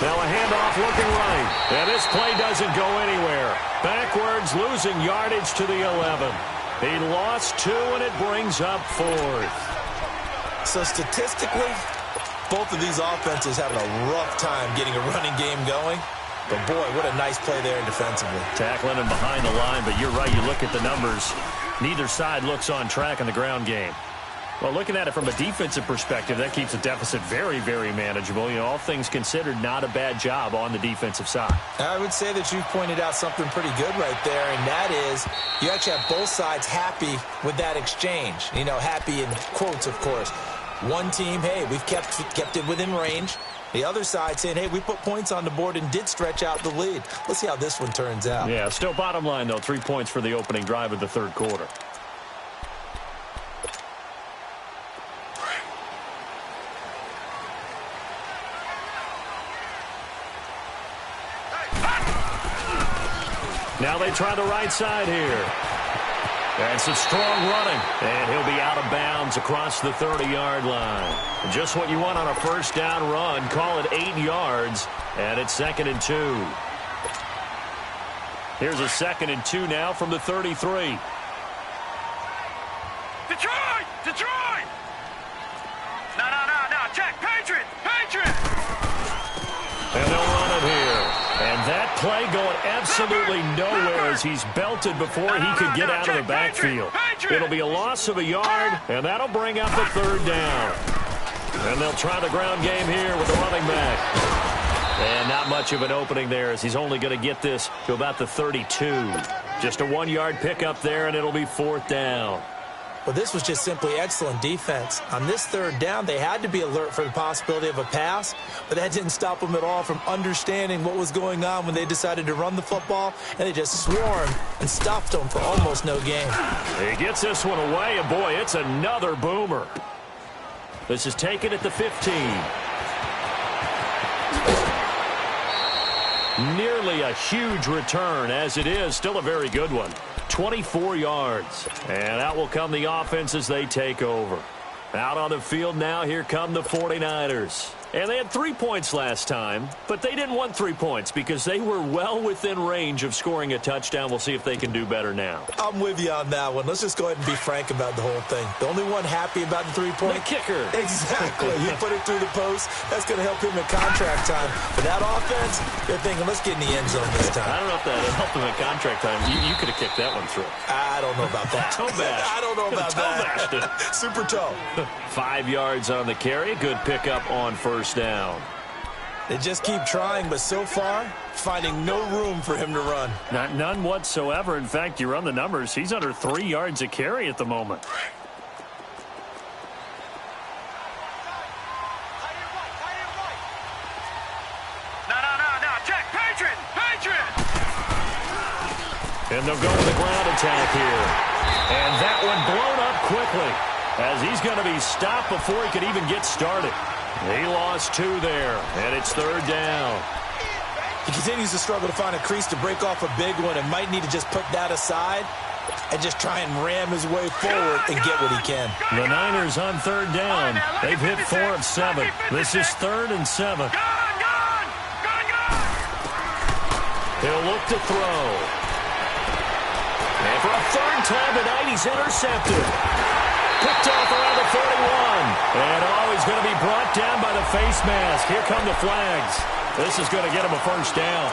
Speaker 2: Now a handoff looking right. And this play doesn't go anywhere. Backwards, losing yardage to the 11. He lost 2, and it brings up 4th.
Speaker 3: So statistically, both of these offenses having a rough time getting a running game going. But, boy, what a nice play there defensively.
Speaker 2: Tackling him behind the line, but you're right. You look at the numbers. Neither side looks on track in the ground game. Well, looking at it from a defensive perspective, that keeps the deficit very, very manageable. You know, all things considered, not a bad job on the defensive side.
Speaker 3: I would say that you've pointed out something pretty good right there, and that is you actually have both sides happy with that exchange. You know, happy in quotes, of course. One team, hey, we've kept it within range. The other side saying, hey, we put points on the board and did stretch out the lead. Let's see how this one turns out.
Speaker 2: Yeah, still bottom line, though, 3 points for the opening drive of the 3rd quarter. Now they try the right side here. And some strong running. And he'll be out of bounds across the 30-yard line. Just what you want on a 1st down run. Call it 8 yards. And it's 2nd and 2. Here's a 2nd and 2 now from the 33.
Speaker 4: Detroit! Detroit! No. Check. Patriot!
Speaker 2: And they'll run it here. And that play going absolutely nowhere as he's belted before he could get out of the backfield. It'll be a loss of a yard, and that'll bring up the 3rd down. And they'll try the ground game here with the running back. And not much of an opening there as he's only going to get this to about the 32. Just a 1-yard pickup there, and it'll be 4th down.
Speaker 3: Well, this was just simply excellent defense. On this 3rd down, they had to be alert for the possibility of a pass, but that didn't stop them at all from understanding what was going on when they decided to run the football, and they just swarmed and stopped them for almost no gain.
Speaker 2: He gets this one away, and boy, it's another boomer. This is taken at the 15. Nearly a huge return. As it is, still a very good one. 24 yards. And out will come the offense as they take over. Out on the field now, here come the 49ers. And they had 3 points last time, but they didn't want 3 points because they were well within range of scoring a touchdown. We'll see if they can do better now.
Speaker 3: I'm with you on that one. Let's just go ahead and be frank about the whole thing. The only one happy about the 3-point?
Speaker 2: The kicker.
Speaker 3: Exactly. You put it through the post. That's going to help him in contract time. For that offense, they're thinking, let's get in the end zone this time.
Speaker 2: I don't know if that helped him in contract time. You could have kicked that one through.
Speaker 3: I don't know about that.
Speaker 2: Toe bash.
Speaker 3: I don't know about that. Super toe.
Speaker 2: 5 yards on the carry. Good pickup on first down.
Speaker 3: They just keep trying, but so far, finding no room for him to run.
Speaker 2: None whatsoever. In fact, you run the numbers. He's under 3 yards a carry at the moment.
Speaker 4: No. Check. Patriot.
Speaker 2: And they'll go with the ground attack here. And that one blown up quickly as he's going to be stopped before he could even get started. He lost 2 there, and it's third down.
Speaker 3: He continues to struggle to find a crease to break off a big one and might need to just put that aside and just try and ram his way forward and get what he can.
Speaker 2: The Niners on third down. They've hit 4 of 7. This is 3rd and 7. He'll look to throw. And for a third time tonight, he's intercepted. Picked off around the 41. And he's going to be brought down by the face mask. Here come the flags. This is going to get him a first down.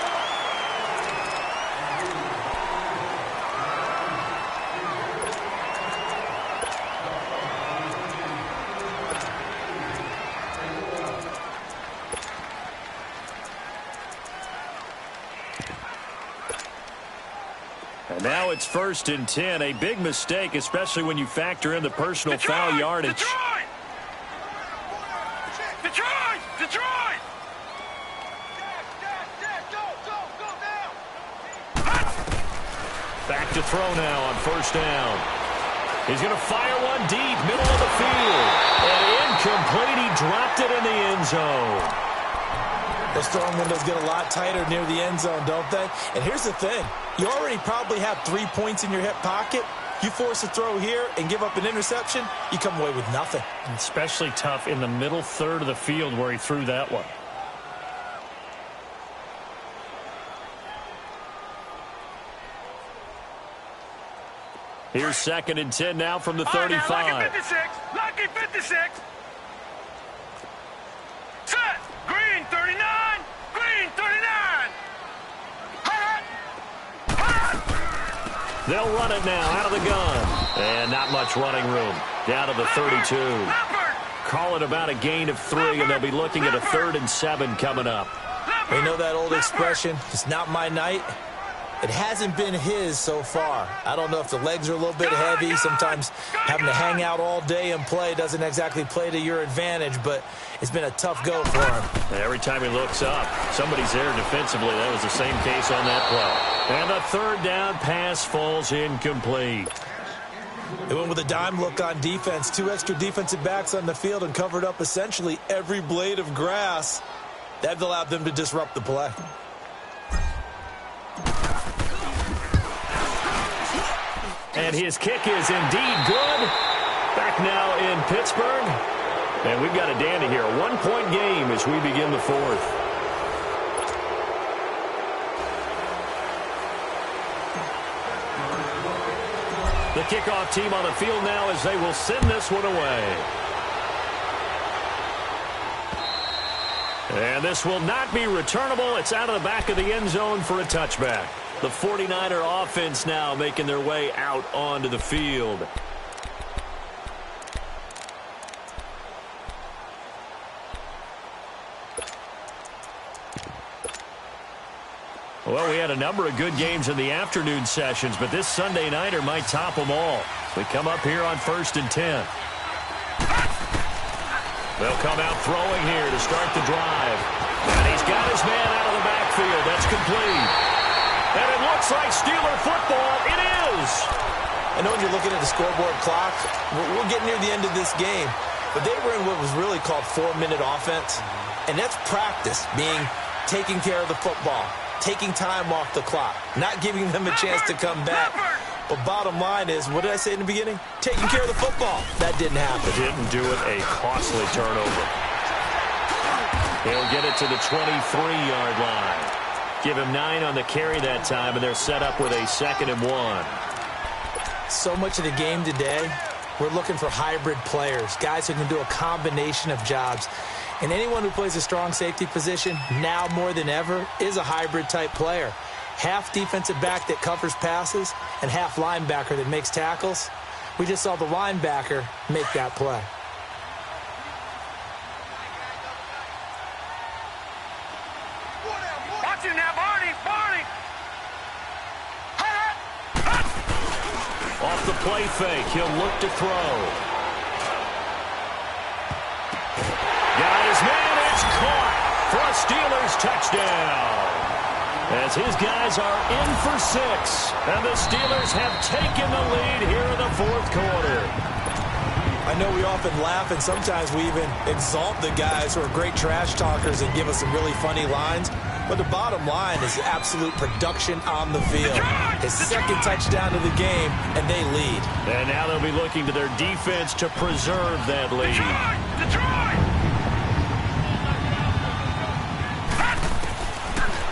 Speaker 2: And now it's 1st and 10. A big mistake, especially when you factor in the personal foul yardage.
Speaker 4: Detroit!
Speaker 2: Back to throw now on first down. He's going to fire one deep, middle of the field. And incomplete. He dropped it in the end zone.
Speaker 3: Those throwing windows get a lot tighter near the end zone, don't they? And here's the thing. You already probably have 3 points in your hip pocket. You force a throw here and give up an interception, you come away with nothing.
Speaker 2: Especially tough in the middle third of the field where he threw that one. Here's 2nd and 10 now from the 35.
Speaker 4: Lucky 56. Set. Green 39. Green 39.
Speaker 2: They'll run it now out of the gun. And not much running room. Down to the 32. Call it about a gain of 3, and they'll be looking at a 3rd and 7 coming up.
Speaker 3: You know that old expression, it's not my night? It hasn't been his so far. I don't know if the legs are a little bit heavy. Sometimes having to hang out all day and play doesn't exactly play to your advantage, but it's been a tough go for him.
Speaker 2: Every time he looks up, somebody's there defensively. That was the same case on that play. And the 3rd down pass falls incomplete.
Speaker 3: They went with a dime look on defense. 2 extra defensive backs on the field and covered up essentially every blade of grass. That allowed them to disrupt the play.
Speaker 2: And his kick is indeed good. Back now in Pittsburgh. And we've got a dandy here. A 1-point game as we begin the 4th. The kickoff team on the field now as they will send this one away. And this will not be returnable. It's out of the back of the end zone for a touchback. The 49er offense now making their way out onto the field. Well, we had a number of good games in the afternoon sessions, but this Sunday nighter might top them all. We come up here on 1st and 10. They'll come out throwing here to start the drive. And he's got his man out of the backfield. That's complete. And it looks like Steeler football. It is.
Speaker 3: I know when you're looking at the scoreboard clock, we're getting near the end of this game. But they were in what was really called 4-minute offense. And that's practice, being taking care of the football. taking time off the clock, not giving them a chance to come back. But bottom line is, what did I say in the beginning? Taking care of the football. That didn't happen.
Speaker 2: Didn't do it. A costly turnover. He'll get it to the 23-yard line. Give him 9 on the carry that time, and they're set up with a 2nd and 1.
Speaker 3: So much of the game today, we're looking for hybrid players, guys who can do a combination of jobs. And anyone who plays a strong safety position, now more than ever, is a hybrid-type player. Half defensive back that covers passes and half linebacker that makes tackles. We just saw the linebacker make that play.
Speaker 4: Watch it now, Barney! Barney!
Speaker 2: Off the play fake, he'll look to throw. Got his man, it's caught for a Steelers touchdown. As his guys are in for 6, and the Steelers have taken the lead here in the 4th quarter.
Speaker 3: I know we often laugh, and sometimes we even exalt the guys who are great trash talkers and give us some really funny lines. But the bottom line is absolute production on the field. His 2nd touchdown of the game, and they lead.
Speaker 2: And now they'll be looking to their defense to preserve that lead.
Speaker 4: Detroit!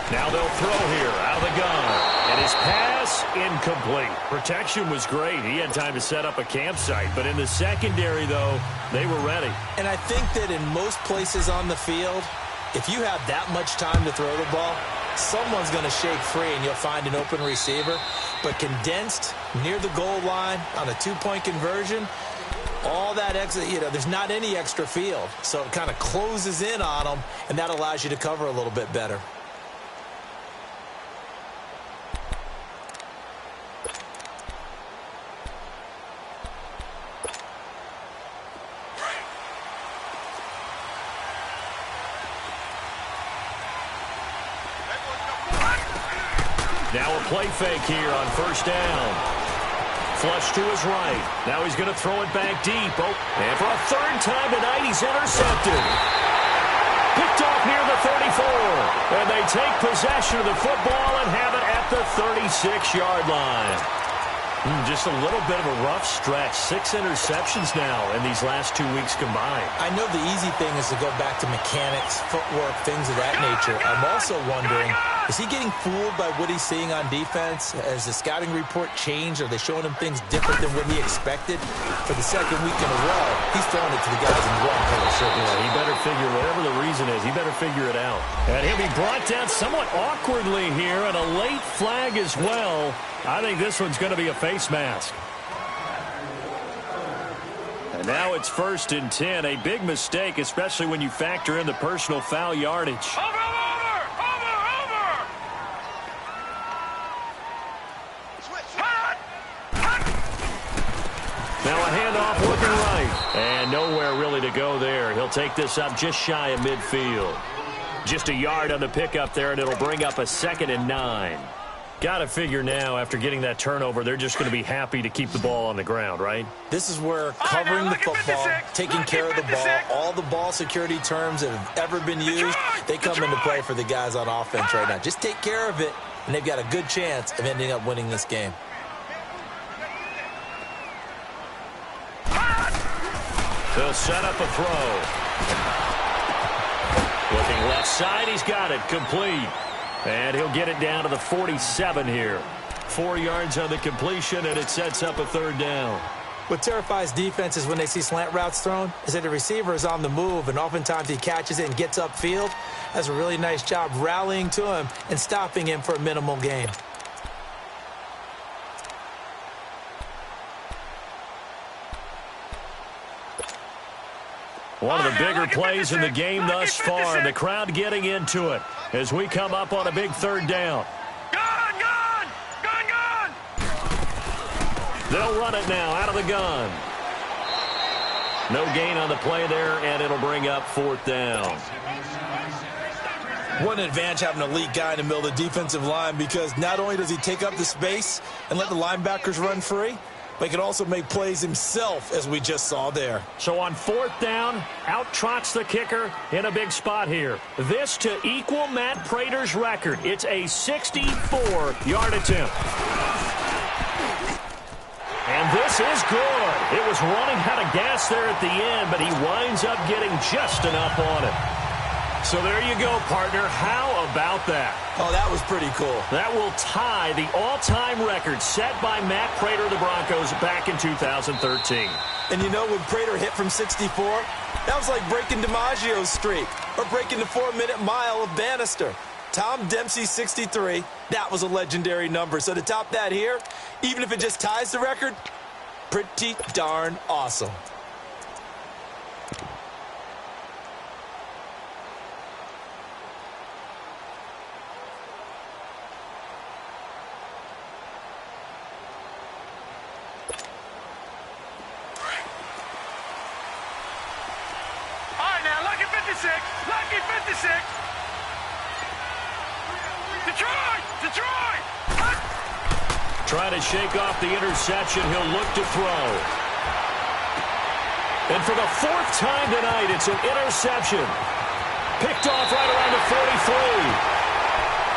Speaker 2: Now they'll throw here out of the gun. And his pass, incomplete. Protection was great. He had time to set up a campsite. But in the secondary, though, they were ready.
Speaker 3: And I think that in most places on the field, if you have that much time to throw the ball, someone's going to shake free and you'll find an open receiver. But condensed, near the goal line, on a 2-point conversion, all that extra, there's not any extra field. So it kind of closes in on them, and that allows you to cover a little bit better.
Speaker 2: Now a play fake here on 1st down. Flush to his right. Now he's going to throw it back deep. Oh, and for a 3rd time tonight, he's intercepted. Picked off near the 34. And they take possession of the football and have it at the 36-yard line. Just a little bit of a rough stretch. 6 interceptions now in these last 2 weeks combined.
Speaker 3: I know the easy thing is to go back to mechanics, footwork, things of that nature. I'm also wondering, is he getting fooled by what he's seeing on defense? Has the scouting report changed? Are they showing him things different than what he expected? For the 2nd week in a row, he's throwing it to the guys in the wrong color shirts.
Speaker 2: Yeah, he better figure, whatever the reason is, he better figure it out. And he'll be brought down somewhat awkwardly here, and a late flag as well. I think this one's going to be a face mask. And now it's 1st and 10. A big mistake, especially when you factor in the personal foul yardage.
Speaker 4: Over!
Speaker 2: Now a handoff looking right. And nowhere really to go there. He'll take this up just shy of midfield. Just a yard on the pickup there, and it'll bring up a 2nd and 9. Got to figure now, after getting that turnover, they're just going to be happy to keep the ball on the ground, right?
Speaker 3: This is where covering the football, taking care of the ball, all the ball security terms that have ever been used, they come into play for the guys on offense right now. Just take care of it, and they've got a good chance of ending up winning this game.
Speaker 2: They'll set up a throw. Looking left side, he's got it, complete. And he'll get it down to the 47 here. 4 yards on the completion, and it sets up a 3rd down.
Speaker 3: What terrifies defenses when they see slant routes thrown is that the receiver is on the move, and oftentimes he catches it and gets upfield. Does a really nice job rallying to him and stopping him for a minimal gain.
Speaker 2: One of the bigger plays in the game thus far. The crowd getting into it as we come up on a big 3rd down.
Speaker 4: Gun!
Speaker 2: They'll run it now out of the gun. No gain on the play there, and it'll bring up 4th down.
Speaker 3: What an advantage having an elite guy in the middle of the defensive line, because not only does he take up the space and let the linebackers run free, but he can also make plays himself, as we just saw there.
Speaker 2: So on 4th down, out trots the kicker in a big spot here. This to equal Matt Prater's record. It's a 64-yard attempt. And this is good. It was running out of gas there at the end, but he winds up getting just enough on it. So there you go, partner. How about that?
Speaker 3: Oh, that was pretty cool.
Speaker 2: That will tie the all-time record set by Matt Prater of the Broncos back in 2013.
Speaker 3: And you know, when Prater hit from 64, that was like breaking DiMaggio's streak or breaking the 4-minute mile of Bannister. Tom Dempsey, 63. That was a legendary number. So to top that here, even if it just ties the record, pretty darn awesome.
Speaker 4: All right, now, lucky 56. Lucky 56. Detroit!
Speaker 2: Trying to shake off the interception. He'll look to throw. And for the 4th time tonight, it's an interception. Picked off right around the 43.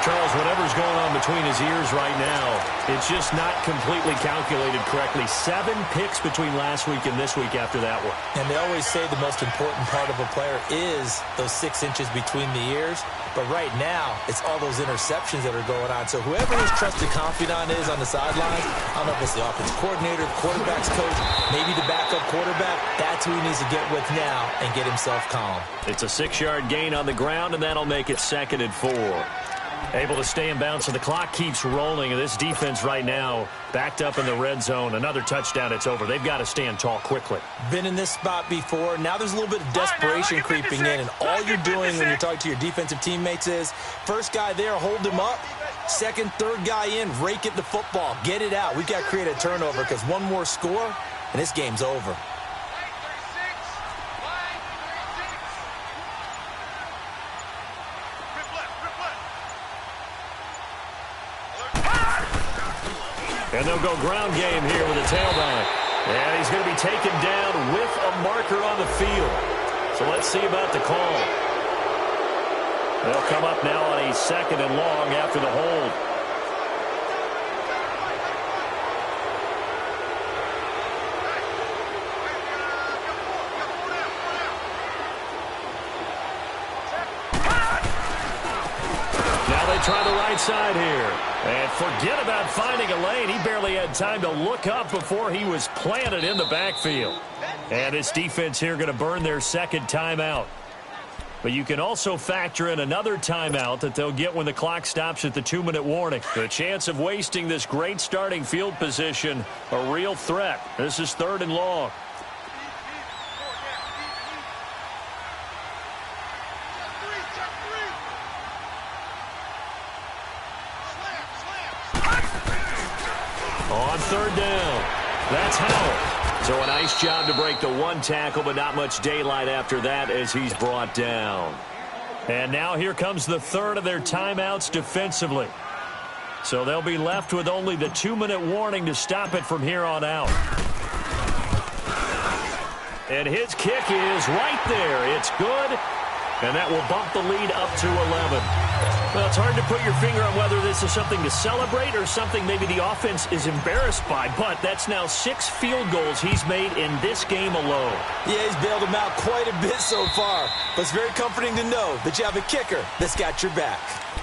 Speaker 2: Charles, whatever's going on between his ears right now, it's just not completely calculated correctly. 7 picks between last week and this week after that one.
Speaker 3: And they always say the most important part of a player is those 6 inches between the ears. But right now, it's all those interceptions that are going on. So whoever his trusted confidant is on the sidelines, I don't know if it's the offensive coordinator, the quarterback's coach, maybe the backup quarterback, that's who he needs to get with now and get himself calm.
Speaker 2: It's a 6-yard gain on the ground, and that'll make it 2nd and 4. Able to stay in bounds, so the clock keeps rolling. And this defense right now backed up in the red zone. Another touchdown, it's over. They've got to stand tall quickly.
Speaker 3: Been in this spot before. Now there's a little bit of desperation creeping in. And all you're doing when you're talking to your defensive teammates is, first guy there, hold him up. Second, third guy in, rake at the football. Get it out. We've got to create a turnover because one more score, and this game's over.
Speaker 2: And they'll go ground game here with a tailback. And he's going to be taken down with a marker on the field. So let's see about the call. They'll come up now on a 2nd and long after the hold. Now they try the right side here. And forget about finding a lane. He barely had time to look up before he was planted in the backfield. And this defense here going to burn their 2nd timeout. But you can also factor in another timeout that they'll get when the clock stops at the 2-minute warning. The chance of wasting this great starting field position, a real threat. This is 3rd and long. On 3rd down, that's Howell. So a nice job to break the 1 tackle, but not much daylight after that as he's brought down. And now here comes the 3rd of their timeouts defensively. So they'll be left with only the 2-minute warning to stop it from here on out. And his kick is right there. It's good. And that will bump the lead up to 11. Well, it's hard to put your finger on whether this is something to celebrate or something maybe the offense is embarrassed by. But that's now 6 field goals he's made in this game alone.
Speaker 3: Yeah, he's bailed them out quite a bit so far. But it's very comforting to know that you have a kicker that's got your back.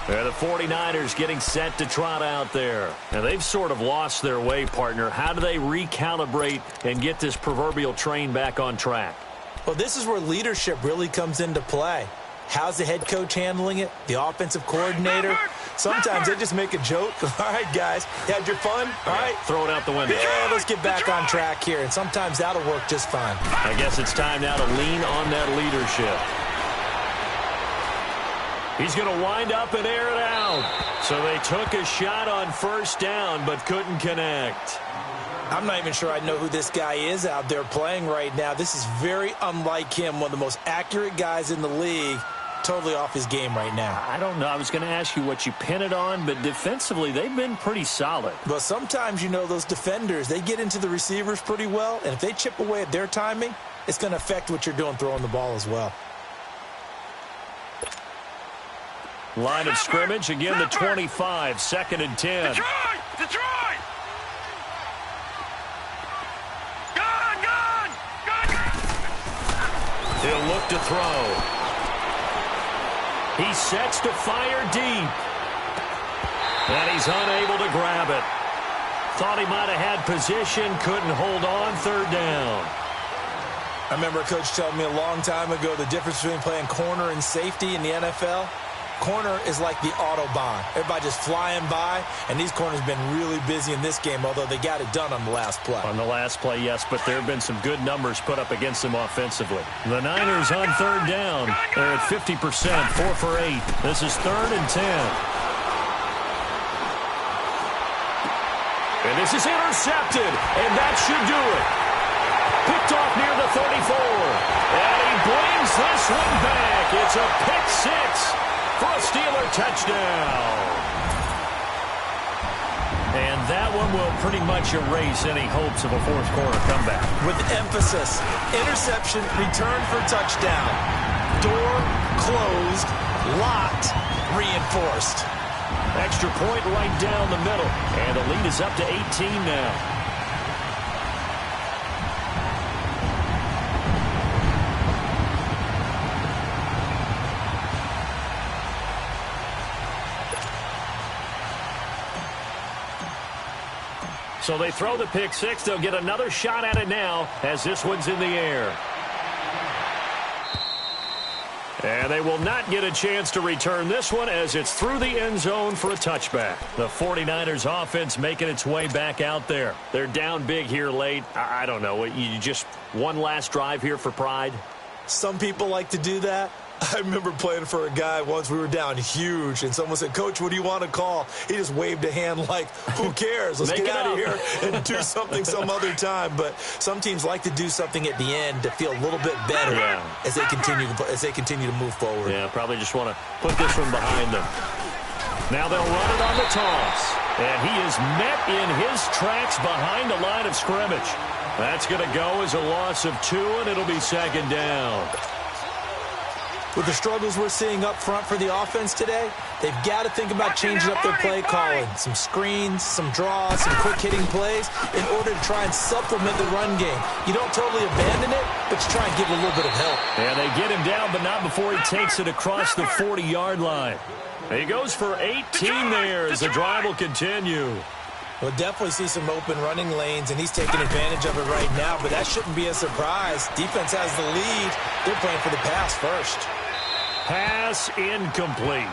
Speaker 2: They're the 49ers getting set to trot out there. And they've sort of lost their way, partner. How do they recalibrate and get this proverbial train back on track?
Speaker 3: Well, this is where leadership really comes into play. How's the head coach handling it? The offensive coordinator? Sometimes they just make a joke. All right, guys, you had your fun? All right.
Speaker 2: Throw it out the window.
Speaker 3: Yeah, let's get back on track here. And sometimes that'll work just fine.
Speaker 2: I guess it's time now to lean on that leadership. He's going to wind up and air it out. So they took a shot on 1st down but couldn't connect.
Speaker 3: I'm not even sure I know who this guy is out there playing right now. This is very unlike him, one of the most accurate guys in the league. totally off his game right now.
Speaker 2: I don't know. I was going to ask you what you pin it on, but defensively, they've been pretty solid.
Speaker 3: But sometimes, you know, those defenders, they get into the receivers pretty well, and if they chip away at their timing, it's going to affect what you're doing throwing the ball as well.
Speaker 2: Line of scrimmage, again the 25, 2nd and 10.
Speaker 4: Detroit! Gun!
Speaker 2: He'll look to throw. He sets to fire deep. And he's unable to grab it. Thought he might have had position, couldn't hold on, 3rd down.
Speaker 3: I remember a coach telling me a long time ago the difference between playing corner and safety in the NFL. Corner is like the Autobahn. Everybody just flying by, and these corners have been really busy in this game, although they got it done on the last play.
Speaker 2: On the last play, yes, but there have been some good numbers put up against them offensively. The Niners on 3rd down. They're at 50%, 4 for 8. This is 3rd and 10. And this is intercepted, and that should do it. Picked off near the 34. And he brings this one back. It's a pick 6. For a Steeler touchdown. And that one will pretty much erase any hopes of a fourth-quarter comeback.
Speaker 3: With emphasis, interception, return for touchdown. Door closed, locked, reinforced.
Speaker 2: Extra point right down the middle. And the lead is up to 18 now. So they throw the pick 6. They'll get another shot at it now as this one's in the air. And they will not get a chance to return this one as it's through the end zone for a touchback. The 49ers offense making its way back out there. They're down big here late. I don't know. You just one last drive here for pride?
Speaker 3: Some people like to do that. I remember playing for a guy once. We were down huge, and someone said, "Coach, what do you want to call?" He just waved a hand like, who cares? Let's get out of here and do something some other time. But some teams like to do something at the end to feel a little bit better as they continue to move forward.
Speaker 2: Yeah, probably just want to put this one behind them. Now they'll run it on the toss. And he is met in his tracks behind the line of scrimmage. That's going to go as a loss of 2, and it'll be 2nd down.
Speaker 3: With the struggles we're seeing up front for the offense today, they've got to think about changing up their play calling. Some screens, some draws, some quick-hitting plays in order to try and supplement the run game. You don't totally abandon it, but you try and give a little bit of help.
Speaker 2: And they get him down, but not before he takes it across the 40-yard line. He goes for 18 there as the drive will continue.
Speaker 3: We'll definitely see some open running lanes, and he's taking advantage of it right now, but that shouldn't be a surprise. Defense has the lead. They're playing for the pass first.
Speaker 2: Pass incomplete.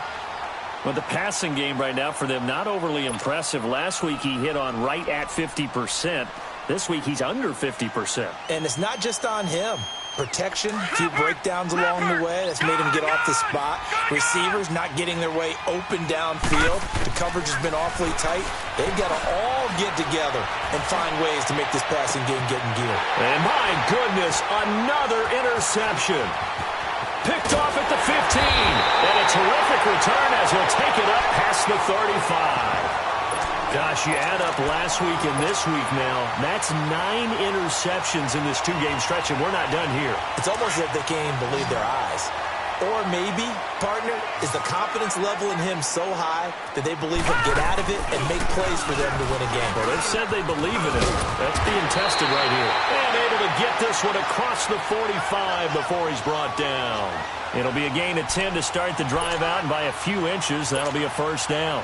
Speaker 2: Well, the passing game right now for them, not overly impressive. Last week he hit on right at 50%. This week he's under 50%.
Speaker 3: And it's not just on him. Protection, a few breakdowns along the way. That's made him get off the spot. Receivers not getting their way open downfield. The coverage has been awfully tight. They've got to all get together and find ways to make this passing game get in gear.
Speaker 2: And my goodness, another interception. Picked off at the 15. And a terrific return as he'll take it up past the 35. Gosh, you add up last week and this week now, that's 9 interceptions in this 2-game stretch, and we're not done here.
Speaker 3: It's almost as if they can't even believe their eyes. Or maybe, partner, is the confidence level in him so high that they believe he'll get out of it and make plays for them to win a game.
Speaker 2: Well, they've said they believe in it. That's being tested right here. And able to get this one across the 45 before he's brought down. It'll be a gain of 10 to start the drive out, and by a few inches, that'll be a first down.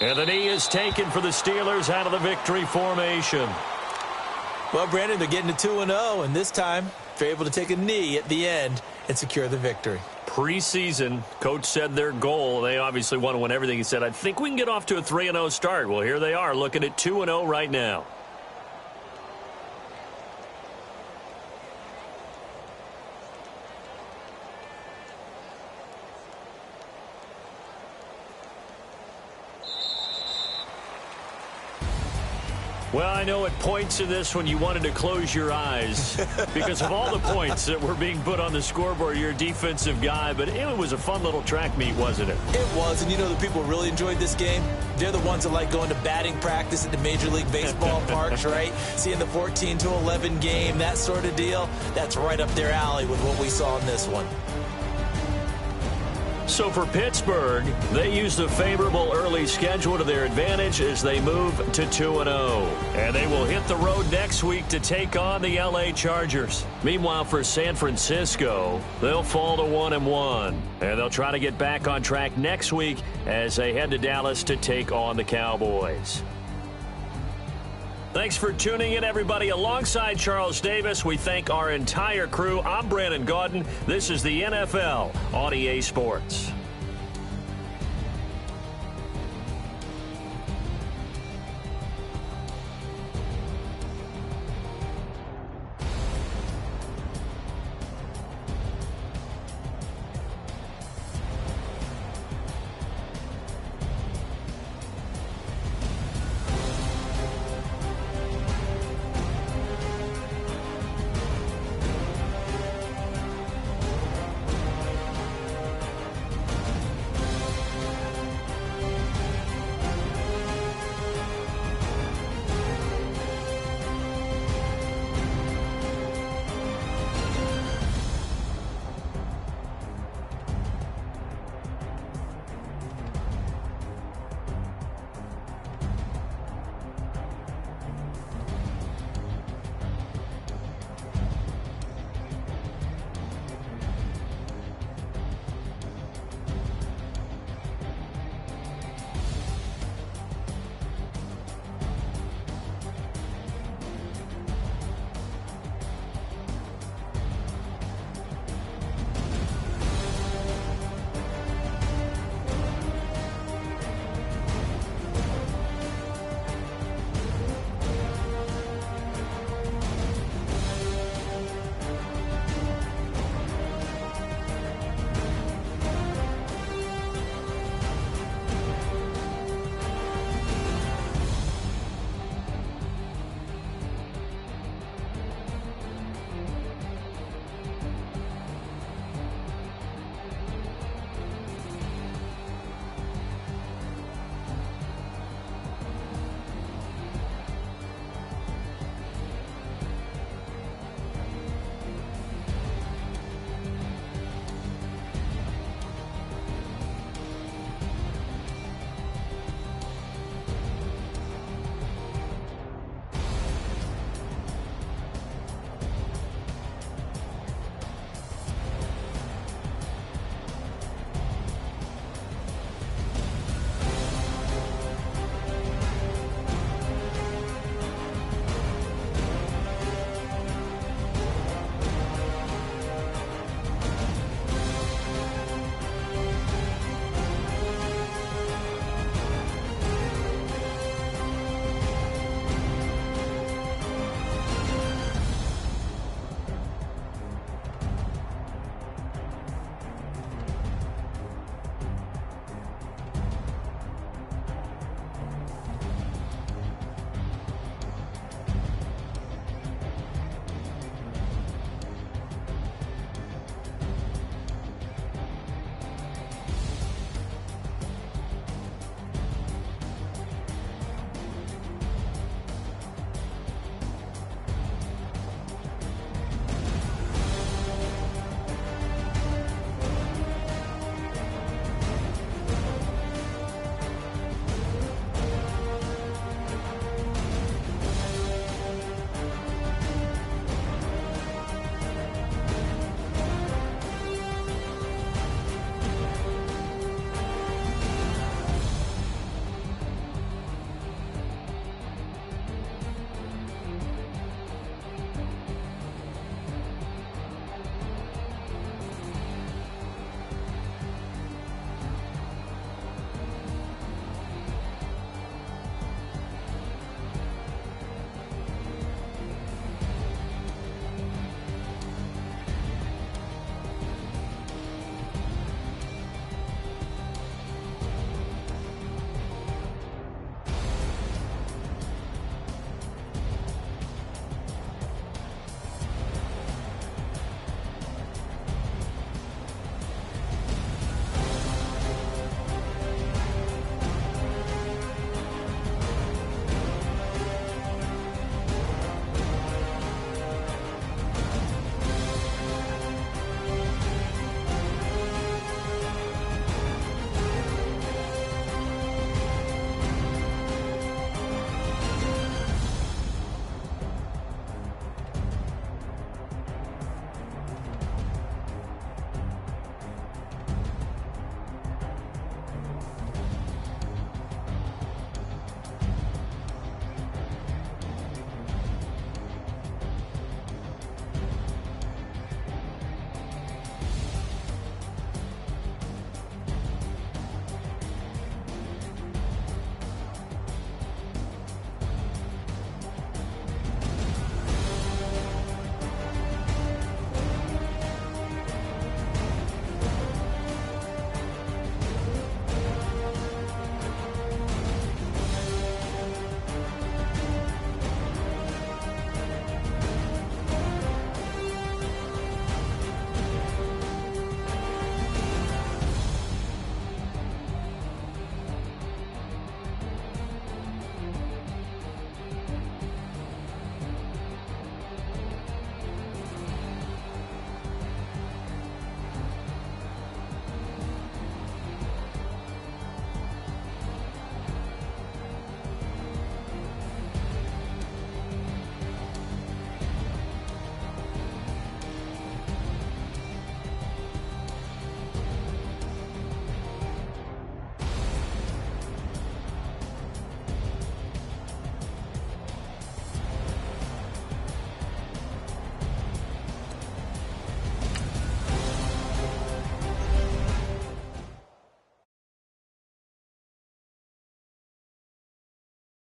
Speaker 2: And the knee is taken for the Steelers out of the victory formation.
Speaker 3: Well, Brandon, they're getting to 2-0, and this time they're able to take a knee at the end and secure the victory.
Speaker 2: Preseason, coach said their goal, they obviously want to win everything. He said, I think we can get off to a 3-0 start. Well, here they are looking at 2-0 right now. Well, I know at points in this one you wanted to close your eyes because of all the points that were being put on the scoreboard. You're a defensive guy, but it was a fun little track meet, wasn't it?
Speaker 3: It was, and you know the people who really enjoyed this game? They're the ones that like going to batting practice at the Major League Baseball parks, right? Seeing the 14-11 game, that sort of deal. That's right up their alley with what we saw in this one.
Speaker 2: So for Pittsburgh, they use the favorable early schedule to their advantage as they move to 2-0. And they will hit the road next week to take on the L.A. Chargers. Meanwhile, for San Francisco, they'll fall to 1-1. And they'll try to get back on track next week as they head to Dallas to take on the Cowboys. Thanks for tuning in, everybody. Alongside Charles Davis, we thank our entire crew. I'm Brandon Gaudin. This is the NFL on EA Sports.